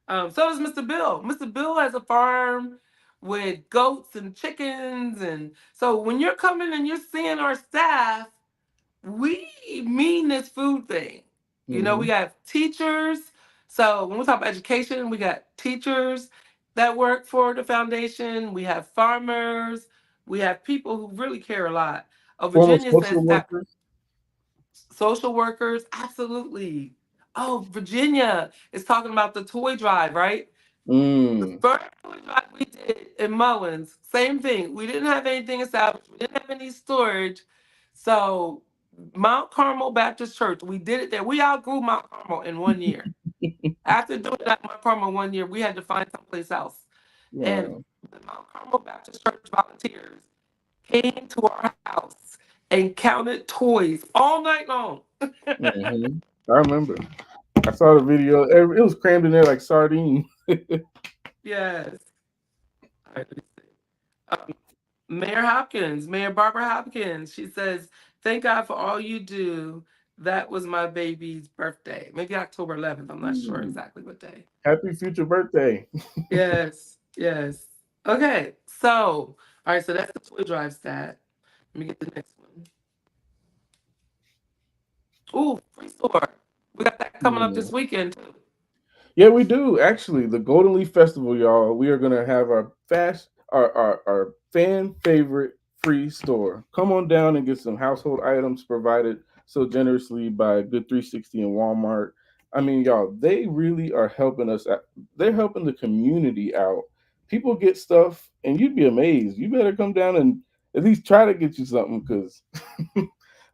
So does Mr. Bill. Mr. Bill has a farm with goats and chickens. And so when you're coming and you're seeing our staff, we mean this food thing. You know, we Hmm. got teachers. So when we talk about education, we got teachers that work for the foundation. We have farmers. We have people who really care a lot. Former Virginia social says that workers. social workers, absolutely. Oh, Virginia is talking about the toy drive, right? The Mm. first toy drive we did in Mullins, same thing. We didn't have anything established. We didn't have any storage. So Mount Carmel Baptist Church, we did it there. We outgrew Mount Carmel in 1 year. After doing that Mount Carmel 1 year, we had to find someplace else. And Wow. the Mount Carmel Baptist Church volunteers came to our house and counted toys all night long. Hmm. I remember. I saw the video. It was crammed in there like sardine. Yes. All right, let me see. Um, Mayor Hopkins, Mayor Barbara Hopkins, she says, "Thank God for all you do. That was my baby's birthday. Maybe October 11th. I'm not sure Ooh. exactly what day." Happy future birthday. Yes, yes. Okay, so, all right, so that's the toy drive stat. Let me get the next one. Ooh, free store. We got that coming up this Mm. weekend, too. Yeah, we do actually. The Golden Leaf Festival, y'all. We are gonna have our fan favorite free store. Come on down and get some household items provided so generously by Good 360 and Walmart. I mean, y'all, they really are helping us. They're helping the community out. People get stuff, and you'd be amazed. You better come down and at least try to get you something, because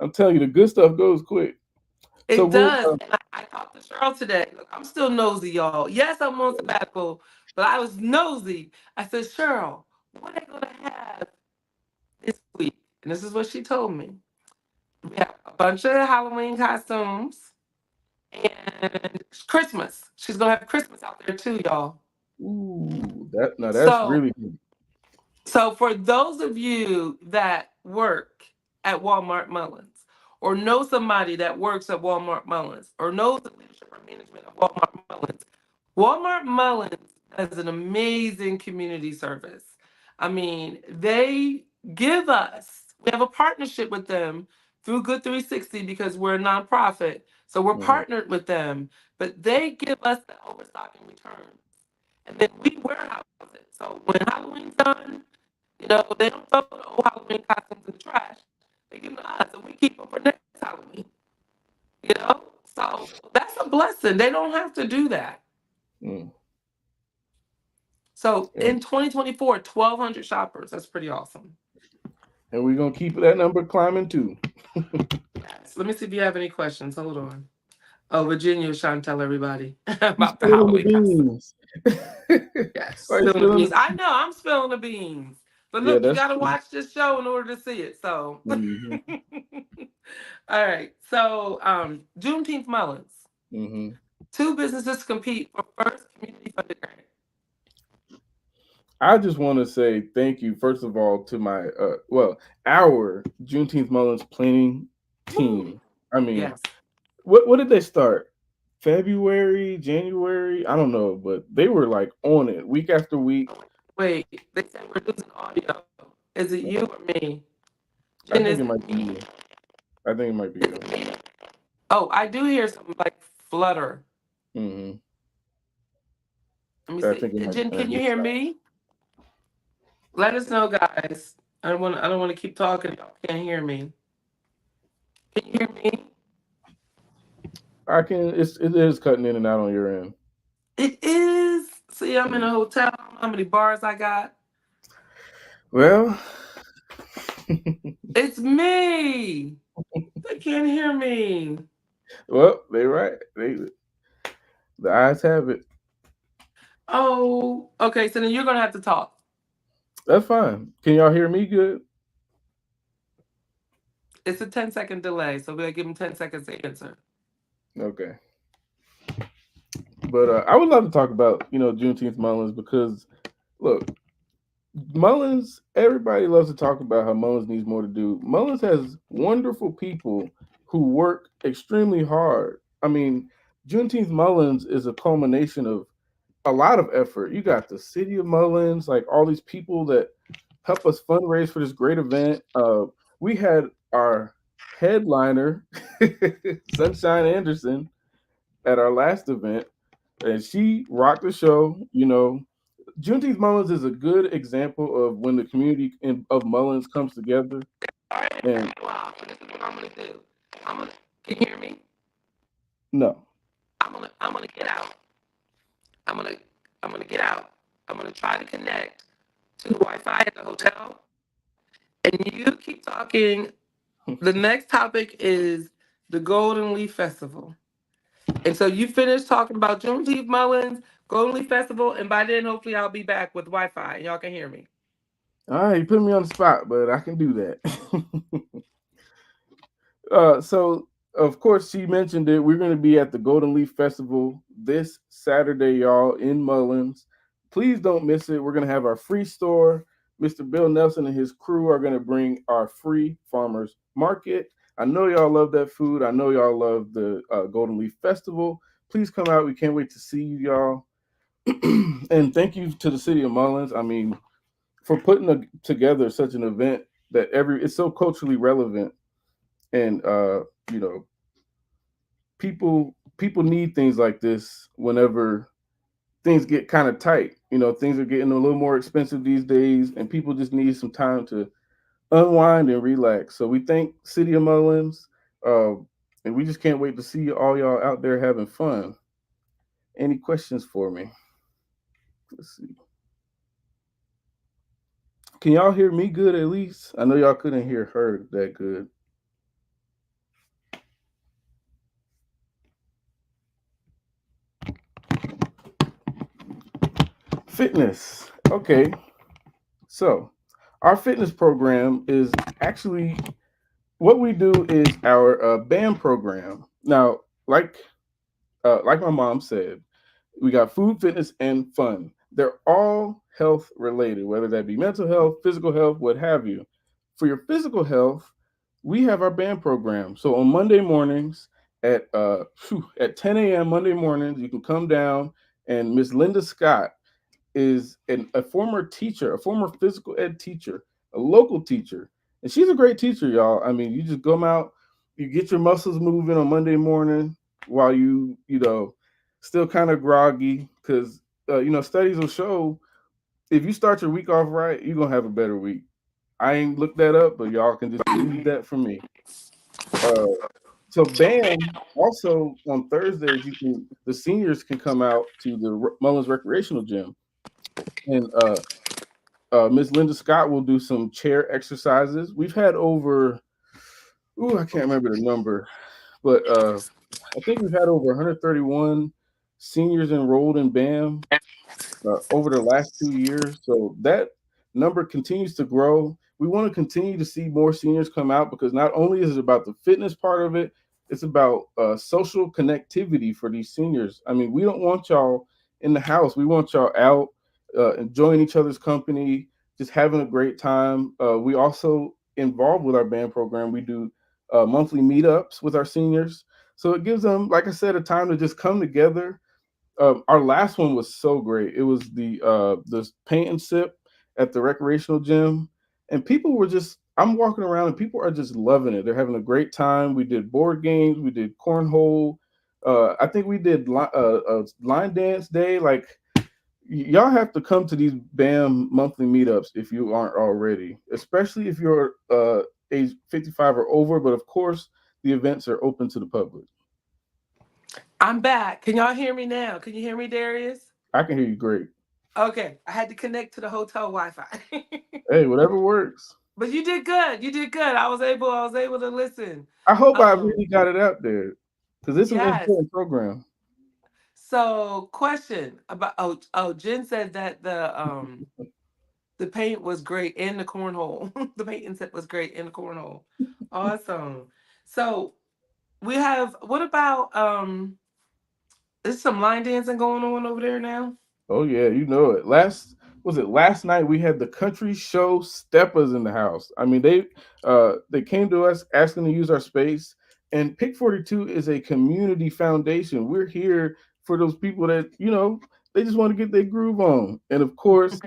I'm telling you, the good stuff goes quick. So It we're does. And I talked to Cheryl today. Look, I'm still nosy, y'all. Yes, I'm on sabbatical, but I was nosy. I said, "Cheryl, what are they going to have this week?" And this is what she told me. We have a bunch of Halloween costumes and it's Christmas. She's going to have Christmas out there too, y'all. ooh, that now that's So really So for those of you that work at Walmart Mullins, or know somebody that works at Walmart Mullins, or knows the leadership or management of Walmart Mullins has an amazing community service. I mean, they give us, we have a partnership with them through Good 360 because we're a nonprofit. So we're mhm. partnered with them, but they give us the overstocking return. And then we warehouse it. So when Halloween's done, they don't throw the old Halloween costumes in the trash. They give them to us, and we keep them for next Halloween. So that's a blessing. They don't have to do that. Mm. So And, in 2024, 1,200 shoppers. That's pretty awesome. and we're gonna keep that number climbing too. Yes. Let me see if you have any questions. Hold on. Oh, Virginia was trying to tell everybody You about the spilling the Halloween costume. beans. Yes, Why you spilling the spilling beans. the I know I'm spilling the beans. But Yeah, look, you that's got to true. watch this show in order to see it. So, all Hmm. right. So, Juneteenth Mullins. Hmm. Two businesses compete for first community funded grant. I just want to say thank you, first of all, to our Juneteenth Mullins planning Woo! team. I mean, Yes. what did they start? February, January? I don't know, but they were like on it week after week. Wait, they said we're losing audio. Is it you or me? Jen, I is think it it might be me? you. I think it might be Is you. it me? Oh, I do hear something like flutter. Hmm. Let me I see. think it Jen, might can be. you hear me? Let us know, guys. I don't want to keep talking. Y'all can't hear me. Can you hear me? I can. It is cutting in and out on your end. It is. See, I'm in a hotel. I don't know how many bars I got. Well, It's me. They can't hear me. well, they right. The eyes have it. Oh, okay. So then you're gonna have to talk. That's fine. Can y'all hear me good? It's a 10-second delay, so we'll give them 10 seconds to answer. Okay. But I would love to talk about Juneteenth Mullins because look, Mullins. Everybody loves to talk about how Mullins needs more to do. Mullins has wonderful people who work extremely hard. I mean, Juneteenth Mullins is a culmination of a lot of effort. You got the city of Mullins, like all these people that help us fundraise for this great event. We had our headliner, Sunshine Anderson, at our last event, and she rocked the show. Juneteenth Mullins is a good example of when the community of Mullins comes together. All right, And wow, this is what I'm gonna do. I'm gonna. Can you hear me? no, I'm gonna get out. I'm gonna. I'm gonna get out. I'm gonna try to connect to the Wi-Fi at the hotel, and you keep talking. The next topic is the Golden Leaf Festival. And so you finish talking about Juneteenth Mullins, Golden Leaf Festival, and by then hopefully I'll be back with Wi-Fi and y'all can hear me. all right, you put me on the spot, but I can do that. So of course she mentioned it. We're going to be at the Golden Leaf Festival this Saturday, y'all, in Mullins. Please don't miss it. We're going to have our free store. Mr. Bill Nelson and his crew are going to bring our free farmers market. I know y'all love that food. I know y'all love the Golden Leaf Festival. Please come out. We can't wait to see you, y'all. And thank you to the city of Mullins. I mean, for putting together such an event that it's so culturally relevant, and you know people need things like this whenever things get kind of tight. Things are getting a little more expensive these days, and people just need some time to unwind and relax. So we thank City of Mullins, uh, and we just can't wait to see all y'all out there having fun. Any questions for me? Let's see. Can y'all hear me good at least? I know y'all couldn't hear her that good. Fitness. Okay. So, our fitness program is actually what we do is our band program. Now, like my mom said, we got food, fitness, and fun. They're all health related, whether that be mental health, physical health, what have you. For your physical health, we have our band program. So on Monday mornings at 10 a.m. Monday mornings, you can come down, and Miss Linda Scott is a former teacher, a former physical ed teacher, a local teacher. And she's a great teacher, y'all. I mean, you just come out, you get your muscles moving on Monday morning while still kind of groggy because, studies will show if you start your week off right, you're going to have a better week. I ain't looked that up, but y'all can just believe that from me. Uh, so band also on Thursdays, the seniors can come out to the Mullins Recreational Gym, and Miss Linda Scott will do some chair exercises. We've had over, I can't remember the number, but I think we've had over 131 seniors enrolled in BAM over the last 2 years. So that number continues to grow. We want to continue to see more seniors come out because not only is it about the fitness part of it, it's about social connectivity for these seniors. I mean, we don't want y'all in the house. We want y'all out enjoying each other's company, just having a great time. We also involved with our band program. We do monthly meetups with our seniors. So it gives them, like I said, a time to just come together. Our last one was so great. It was the paint and sip at the recreational gym, and people were just. I'm walking around and people are just loving it. They're having a great time. We did board games. We did cornhole. I think we did line dance day. Like y'all have to come to these BAM monthly meetups if you aren't already, especially if you're age 55 or over. But of course, the events are open to the public. I'm back. Can y'all hear me now? Can you hear me, Darius? I can hear you great. Okay, I had to connect to the hotel Wi-Fi. Hey, whatever works. But you did good. You did good. I was able to listen. I hope I Um, really got it out there because it's an yes. important program. So, question about Jen said that the paint was great in the cornhole. The paint set was great in the cornhole. Awesome. So we have what about is some line dancing going on over there now? Oh yeah, you know it. Last night we had the country show steppers in the house. I mean they came to us asking to use our space, and Pick 42 is a community foundation. We're here for those people that, they just want to get their groove on. And of course,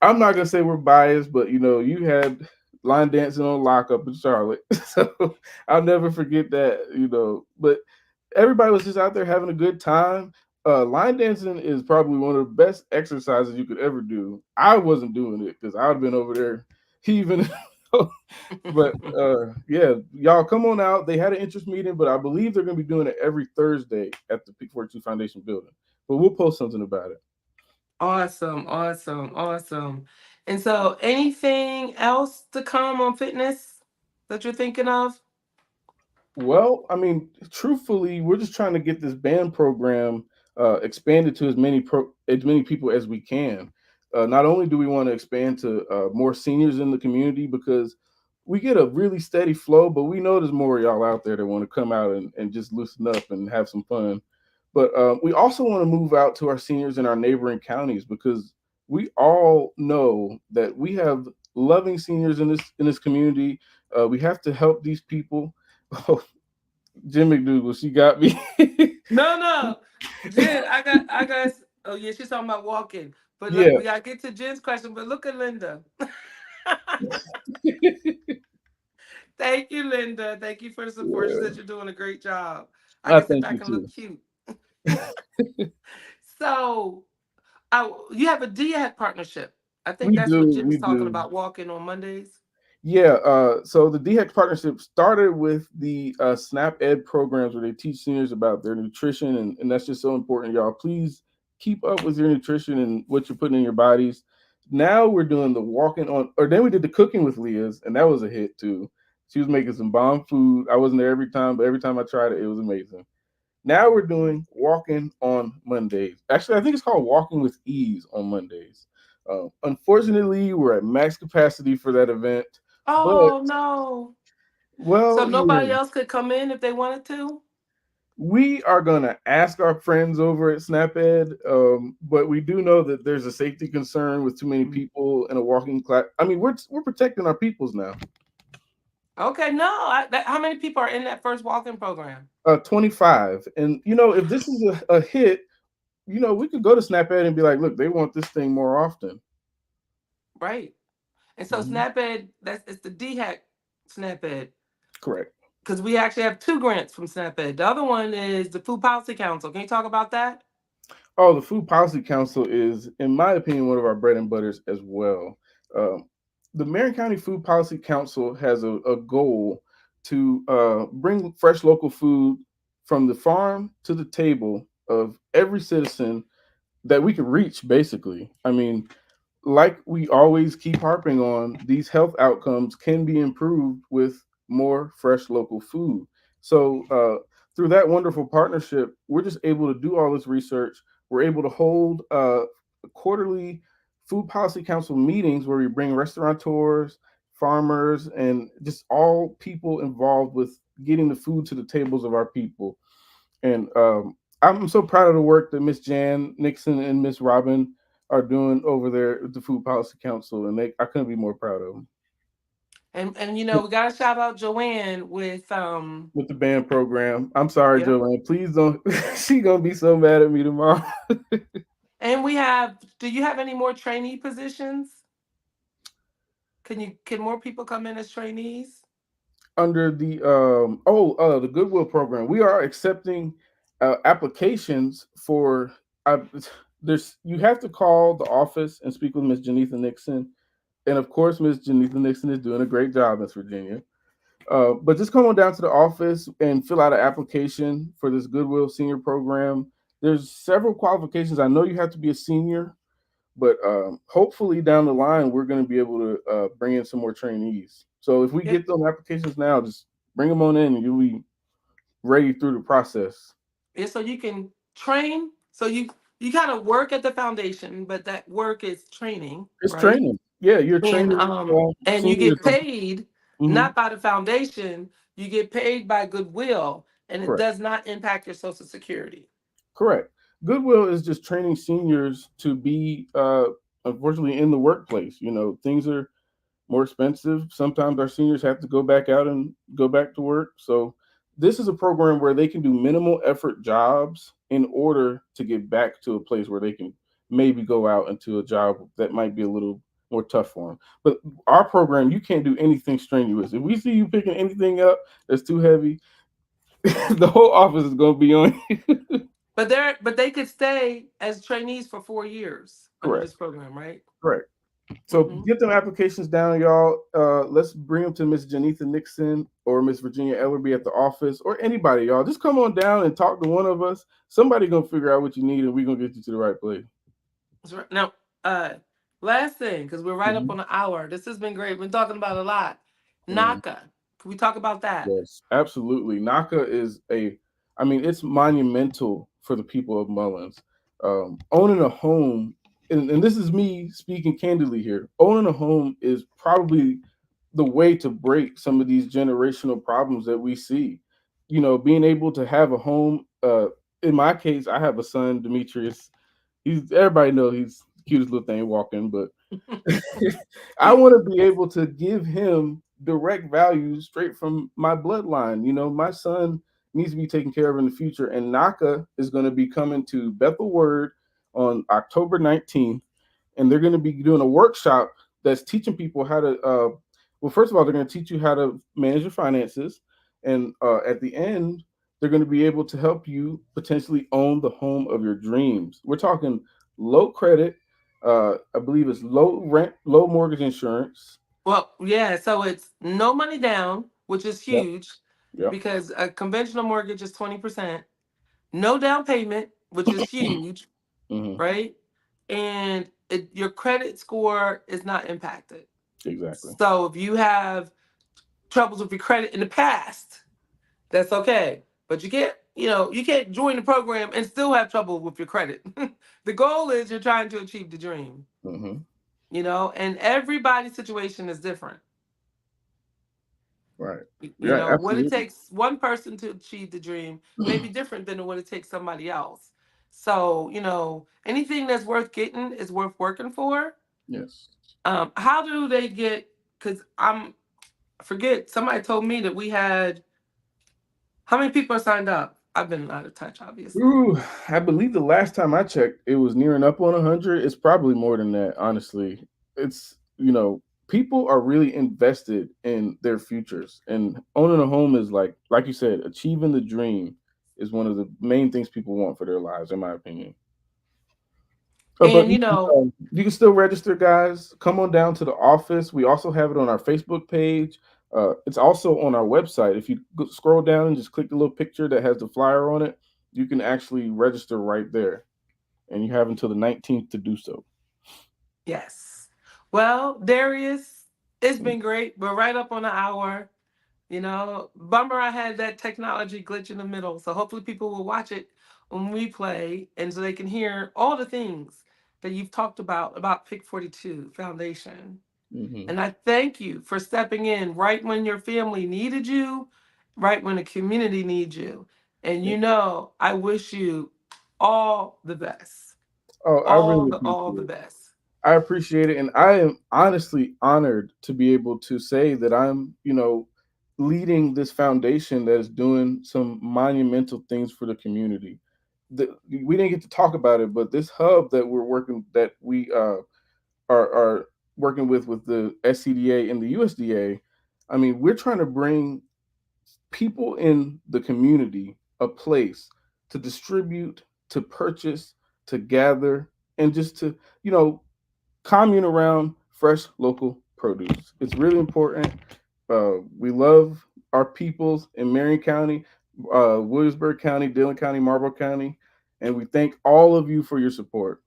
I'm not gonna say we're biased, but you had line dancing on lockup in Charlotte. So I'll never forget that. But everybody was just out there having a good time. Line dancing is probably one of the best exercises you could ever do. I wasn't doing it because I would have been over there heaving. But yeah, y'all come on out. They had an interest meeting, but I believe they're going to be doing it every Thursday at the Peak 42 Foundation building. But we'll post something about it. Awesome, awesome, awesome. And so, anything else to come on fitness that you're thinking of? Well, I mean, truthfully, we're just trying to get this band program expanded to as many people as we can. Not only do we want to expand to more seniors in the community because we get a really steady flow, but we know there's more of y'all out there that want to come out and just loosen up and have some fun. But we also want to move out to our seniors in our neighboring counties because we all know that we have loving seniors in this community. We have to help these people. Jim McDougal, she got me. No, no. Jen, I got. Oh yeah, she's talking about walking. But look, Yeah, we gotta get to Jen's question. But look at Linda. Thank you, Linda. Thank you for the support. She yeah. said you're doing a great job. I I can sit thank you back and look too. cute. So, you have a DHEC partnership. I think We that's what do, Jen we was talking do. about. Walking on Mondays. Yeah, so the DHEC partnership started with the SNAP Ed programs where they teach seniors about their nutrition, and that's just so important, y'all. Please keep up with your nutrition and what you're putting in your bodies. Now we're doing the walking on, or then we did the cooking with Leah's, and that was a hit too. She was making some bomb food. I wasn't there every time, but every time I tried it, it was amazing. Now we're doing walking on Mondays. Actually, I think it's called walking with ease on Mondays. Unfortunately, we're at max capacity for that event, but Oh no. So well, nobody yeah, else could come in if they wanted to? we are gonna ask our friends over at SnapEd, but we do know that there's a safety concern with too many Mm. people in a walking class. I mean, we're protecting our peoples now. Okay, no. How many people are in that first walking program? 25, and if this is a hit, we could go to SnapEd and be like, look, they want this thing more often. Right. And so Mhm. SNAP-Ed, it's the DHEC SNAP-Ed. Correct. Because we actually have two grants from SNAP-Ed. The other one is the Food Policy Council. Can you talk about that? Oh, the Food Policy Council is, in my opinion, one of our bread and butters as well. Um, the Marion County Food Policy Council has a goal to bring fresh local food from the farm to the table of every citizen that we can reach, basically. I mean, like we always keep harping on, these health outcomes can be improved with more fresh local food. So, through that wonderful partnership, we're just able to do all this research. We're able to hold quarterly food policy council meetings where we bring restaurateurs, farmers, and just all people involved with getting the food to the tables of our people. And I'm so proud of the work that Miss Jan Nixon and Miss Robin are doing over there at the Food Policy Council, and I couldn't be more proud of them. And we gotta shout out Joanne with With the band program. I'm sorry, yeah. Joanne. Please don't. She gonna be so mad at me tomorrow. And do you have any more trainee positions? Can more people come in as trainees? Under the Goodwill program, we are accepting applications for. Uh, there's You have to call the office and speak with Miss Janitha Nixon, and of course, Miss Janitha Nixon is doing a great job, Miss Virginia. But just come on down to the office and fill out an application for this Goodwill Senior Program. There's several qualifications. I know you have to be a senior, but hopefully down the line we're going to be able to bring in some more trainees. So if we Yeah, get those applications now, just bring them on in, and you'll be ready through the process. yeah, so you can train. So you kind of work at the foundation, but that work is training, It's right? training. Yeah, you're And training you seniors. get paid Hmm. not by the foundation, you get paid by goodwill, and it Correct. does not impact your social security. Correct. Goodwill is just training seniors to be, unfortunately, in the workplace. You know, things are more expensive. Sometimes our seniors have to go back out and go back to work. So this is a program where they can do minimal effort jobs in order to get back to a place where they can maybe go out into a job that might be a little more tough for them. But our program, you can't do anything strenuous. If we see you picking anything up that's too heavy, the whole office is going to be on you. But they could stay as trainees for 4 years under Correct. this program, right? Correct. So Hmm. get them applications down, y'all. Let's bring them to Miss Janitha Nixon or Miss Virginia Ellerby at the office, or anybody, y'all. Just come on down and talk to one of us. Somebody gonna figure out what you need, and we're gonna get you to the right place. Now, uh, last thing, because we're right up Hmm. on the hour. This has been great. We've been talking about a lot. Hmm. NACA. Can we talk about that? Yes, absolutely. NACA is I mean, it's monumental for the people of Mullins. Owning a home, and this is me speaking candidly here. Owning a home is probably the way to break some of these generational problems that we see. You know, being able to have a home. In my case, I have a son, Demetrius. He's everybody knows he's the cutest little thing walking, but I want to be able to give him direct value straight from my bloodline. You know, my son needs to be taken care of in the future, and NACA is going to be coming to Bethel Word on October 19th, and they're going to be doing a workshop that's teaching people how to. Well, first of all, they're going to teach you how to manage your finances, and at the end, they're going to be able to help you potentially own the home of your dreams. We're talking low credit, I believe it's low rent, low mortgage insurance. Well, yeah, so it's no money down, which is Yep. huge Yep. because a conventional mortgage is 20%. No down payment, which is huge, Hmm. right? And your credit score is not impacted. Exactly. So if you have troubles with your credit in the past, that's okay. But you can't join the program and still have trouble with your credit. The goal is you're trying to achieve the dream, Hmm. and everybody's situation is different. Right. You Yeah. know, what it Absolutely. takes one person to achieve the dream may be different than what it takes somebody else. So, anything that's worth getting is worth working for. Yes. How do they get? Because I forget, somebody told me that we had, how many people are signed up? I've been out of touch, obviously. Ooh, I believe the last time I checked, it was nearing up on 100. It's probably more than that, honestly. It's, people are really invested in their futures, and owning a home is like you said, achieving the dream is one of the main things people want for their lives, in my opinion. But And, you can still register, guys. Come on down to the office. We also have it on our Facebook page. It's also on our website. If you scroll down and just click the little picture that has the flyer on it, you can actually register right there. And you have until the 19th to do so. yes. Well, Darius, it's been great. We're right up on the hour. Bummer I had that technology glitch in the middle. So hopefully people will watch it on replay and so they can hear all the things that you've talked about Pick 42 Foundation. Hmm. And I thank you for stepping in right when your family needed you, right when the community needs you. And I wish you all the best. Oh, I really All appreciate the it. best. I appreciate it, and I am honestly honored to be able to say that I'm, leading this foundation that is doing some monumental things for the community. We didn't get to talk about it, but this hub that we are working with the SCDA and the USDA. I mean, we're trying to bring people in the community a place to distribute, to purchase, to gather, and just to, you know, commune around fresh local produce. It's really important. We love our peoples in Marion County, Williamsburg County, Dillon County, Marlborough County, and we thank all of you for your support.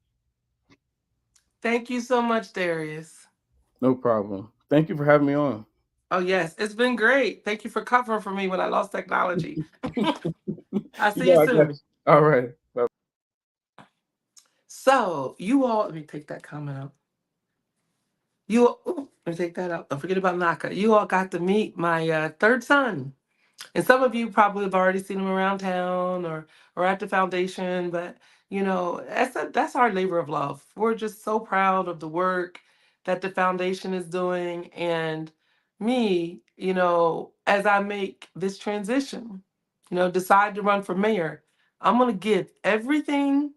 Thank you so much, Darius. No problem. Thank you for having me on. Oh, yes, it's been great. Thank you for covering for me when I lost technology. I'll see you I got soon. you. All right. Bye. So, you all, let me take that comment out. Let me take that out. Don't forget about Naka. You all got to meet my third son. And some of you probably have already seen him around town or at the foundation, but that's our labor of love. We're just so proud of the work that the foundation is doing, and me, as I make this transition, decide to run for mayor, I'm gonna give everything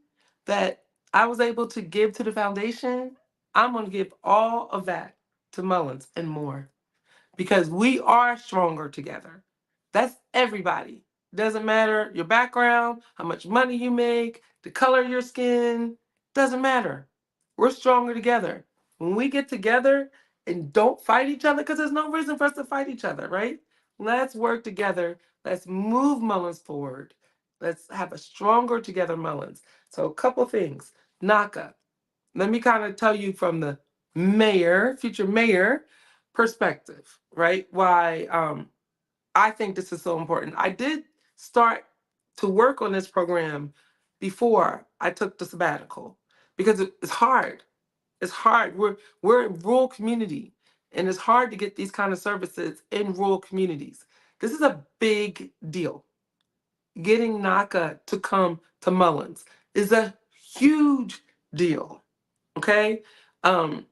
that I was able to give to the foundation. I'm gonna give all of that to Mullins and more because we are stronger together. That's everybody. Doesn't matter your background, how much money you make, the color of your skin, doesn't matter. We're stronger together. When we get together and don't fight each other, because there's no reason for us to fight each other, right? Let's work together. Let's move Mullins forward. Let's have a stronger together Mullins. So, a couple things. Naka, let me kind of tell you from the future mayor perspective, right? Why I think this is so important. I did start to work on this program before I took the sabbatical because it's hard. It's hard. We're in rural community, and it's hard to get these kind of services in rural communities. This is a big deal. Getting NACA to come to Mullins is a huge deal. Okay. um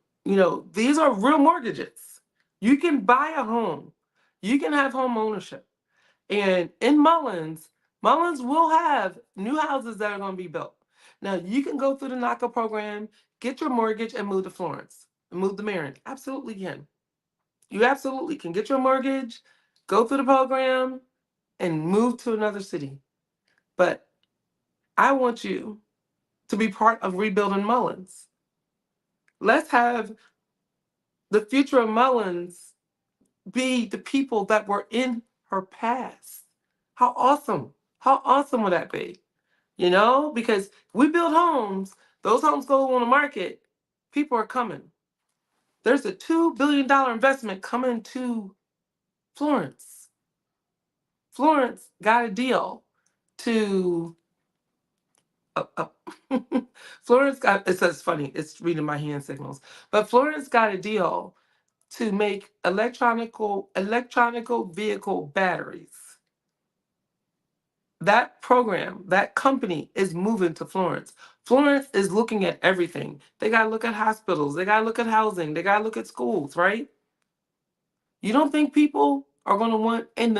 these are real mortgages. You can buy a home, you can have home ownership, and in Mullins will have new houses that are going to be built. Now you can go through the NACA program, get your mortgage, and move to Florence and move to Marion. Absolutely can. You absolutely can get your mortgage, go through the program, and move to another city. But I want you to be part of rebuilding Mullins. Let's have the future of Mullins be the people that were in her past. How awesome. How awesome would that be? Because we build homes, those homes go on the market, people are coming. There's a $2 billion investment coming to Florence. Florence got a deal to. Uh, Florence got, it says funny, it's reading my hand signals, but Florence got a deal to make electronical vehicle batteries. That program, that company is moving to Florence. Florence is looking at everything. They got to look at hospitals, they got to look at housing, they got to look at schools, right? You don't think people are going to want and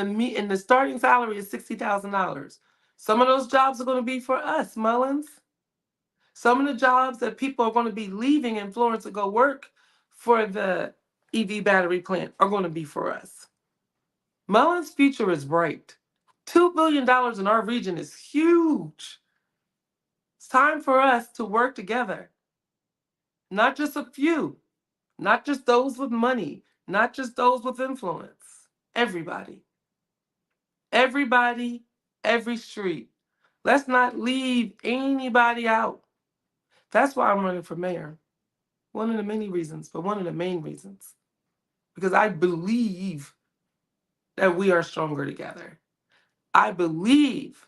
the starting salary is $60,000. Some of those jobs are going to be for us, Mullins. Some of the jobs that people are going to be leaving in Florence to go work for the EV battery plant are going to be for us. Mullins' future is bright. $2 billion in our region is huge. It's time for us to work together. Not just a few, not just those with money, not just those with influence. Everybody. Everybody, every street. Let's not leave anybody out. That's why I'm running for mayor. One of the many reasons, but one of the main reasons. Because I believe that we are stronger together. I believe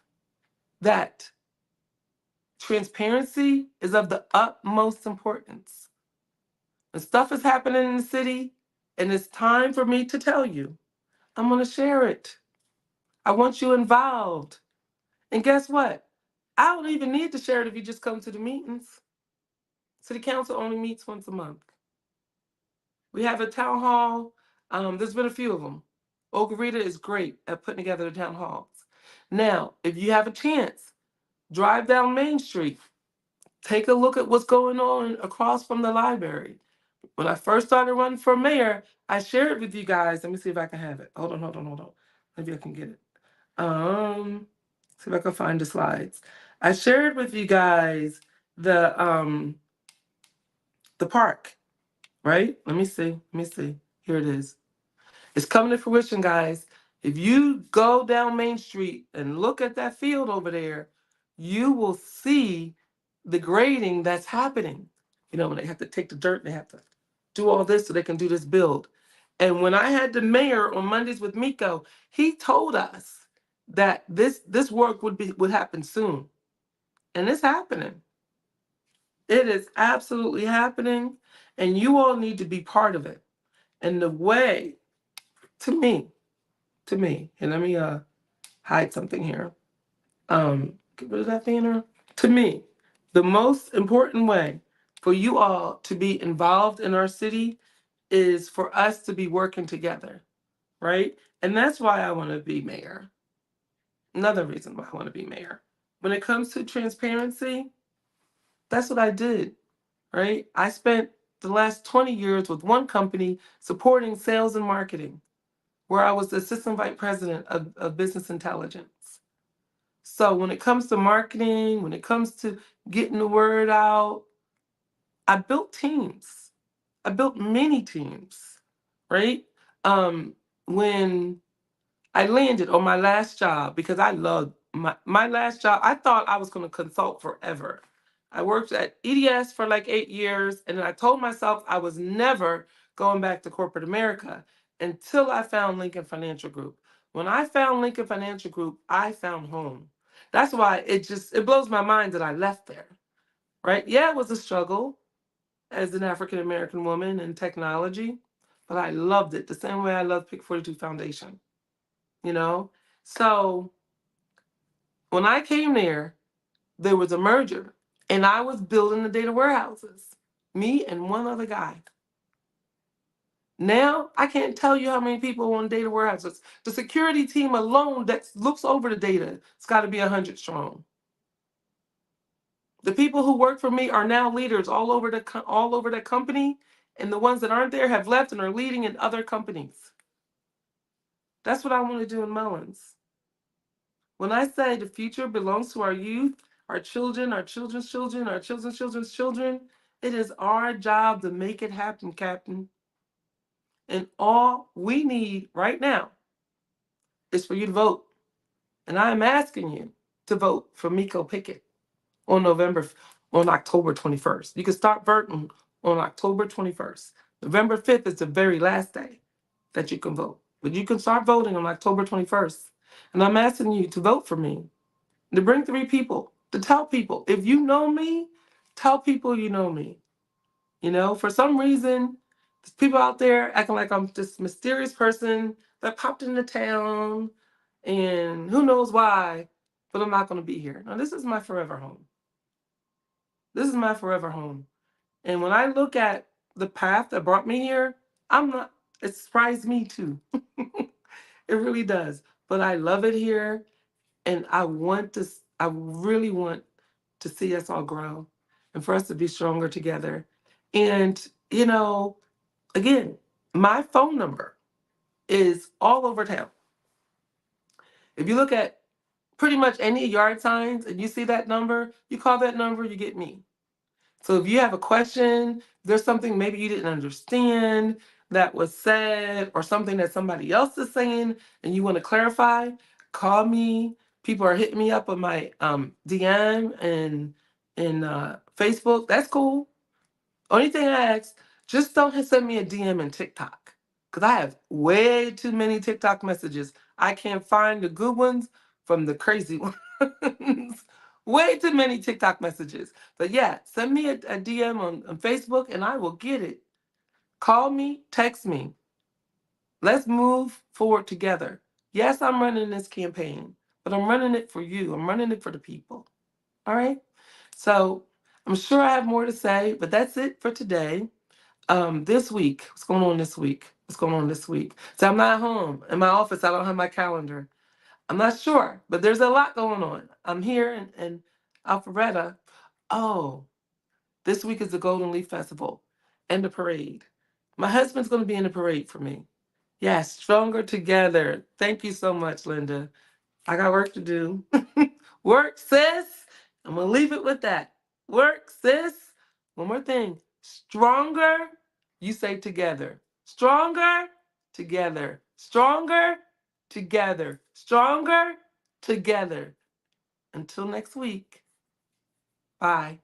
that transparency is of the utmost importance. When stuff is happening in the city and it's time for me to tell you, I'm going to share it. I want you involved. And guess what? I don't even need to share it if you just come to the meetings. City council only meets once a month. We have a town hall. There's been a few of them. Ogarita is great at putting together the town halls. Now, if you have a chance, drive down Main Street. Take a look at what's going on across from the library. When I first started running for mayor, I shared with you guys. Let me see if I can have it. Hold on. Maybe I can get it. See if I can find the slides. I shared with you guys the um the park, right? Let me see. Here it is. It's coming to fruition, guys. If you go down Main Street and look at that field over there, you will see the grading that's happening. You know, when they have to take the dirt, they have to do all this so they can do this build. And when I had the mayor on Mondays with Miko, he told us that this work would happen soon. And it's happening. It is absolutely happening. And you all need to be part of it. And the way, to me, and let me hide something here. Get rid of that banner. To me, the most important way for you all to be involved in our city is for us to be working together, right? And that's why I want to be mayor. Another reason why I want to be mayor. When it comes to transparency, that's what I did, right? I spent the last 20 years with one company supporting sales and marketing, where I was the assistant vice president of business intelligence. So when it comes to marketing, when it comes to getting the word out, I built teams. I built many teams, right? When I landed on my last job, because I loved my last job, I thought I was going to consult forever. I worked at EDS for like 8 years, and then I told myself I was never going back to corporate America until I found Lincoln Financial Group. When I found Lincoln Financial Group, I found home. That's why it blows my mind that I left there, right? Yeah, it was a struggle as an African American woman in technology, but I loved it the same way I love Pick 42 Foundation, you know? So when I came there was a merger, and I was building the data warehouses, me and one other guy. Now, I can't tell you how many people on data warehouses. The security team alone that looks over the data, it's got to be 100 strong. The people who work for me are now leaders all over the company, and the ones that aren't there have left and are leading in other companies. That's what I want to do in Mullins. When I say the future belongs to our youth, our children, our children's children, our children's children's children, it is our job to make it happen, Captain. And all we need right now is for you to vote. And I am asking you to vote for Miko Pickett on on October 21st. You can start voting on October 21st. November 5th is the very last day that you can vote. But you can start voting on October 21st. And I'm asking you to vote for me, to bring 3 people, to tell people, if you know me, tell people you know me. You know, for some reason, there's people out there acting like I'm this mysterious person that popped into town and who knows why, but I'm not going to be here. Now, this is my forever home. This is my forever home. And when I look at the path that brought me here, I'm not, it surprised me too. It really does. But I love it here. And I really want to see us all grow and for us to be stronger together. And, again, my phone number is all over town. If you look at pretty much any yard signs and you see that number, you call that number, you get me. So if you have a question, there's something maybe you didn't understand that was said, or something that somebody else is saying and you want to clarify, call me. People are hitting me up on my DM and in Facebook. That's cool. Only thing I ask, just don't send me a DM in TikTok. Because I have way too many TikTok messages. I can't find the good ones from the crazy ones. Way too many TikTok messages. But yeah, send me a DM on Facebook and I will get it. Call me, text me. Let's move forward together. Yes, I'm running this campaign, but I'm running it for you. I'm running it for the people. All right? So I'm sure I have more to say, but that's it for today. This week, what's going on this week? What's going on this week? So I'm not home in my office. I don't have my calendar. I'm not sure, but there's a lot going on. I'm here in Alpharetta. Oh, this week is the Golden Leaf Festival and the parade. My husband's going to be in the parade for me. Yes, stronger together. Thank you so much, Linda. I got work to do. Work, sis. I'm going to leave it with that. Work, sis. One more thing. Stronger, you say together. Stronger, together. Stronger, together. Stronger together. Until next week. Bye.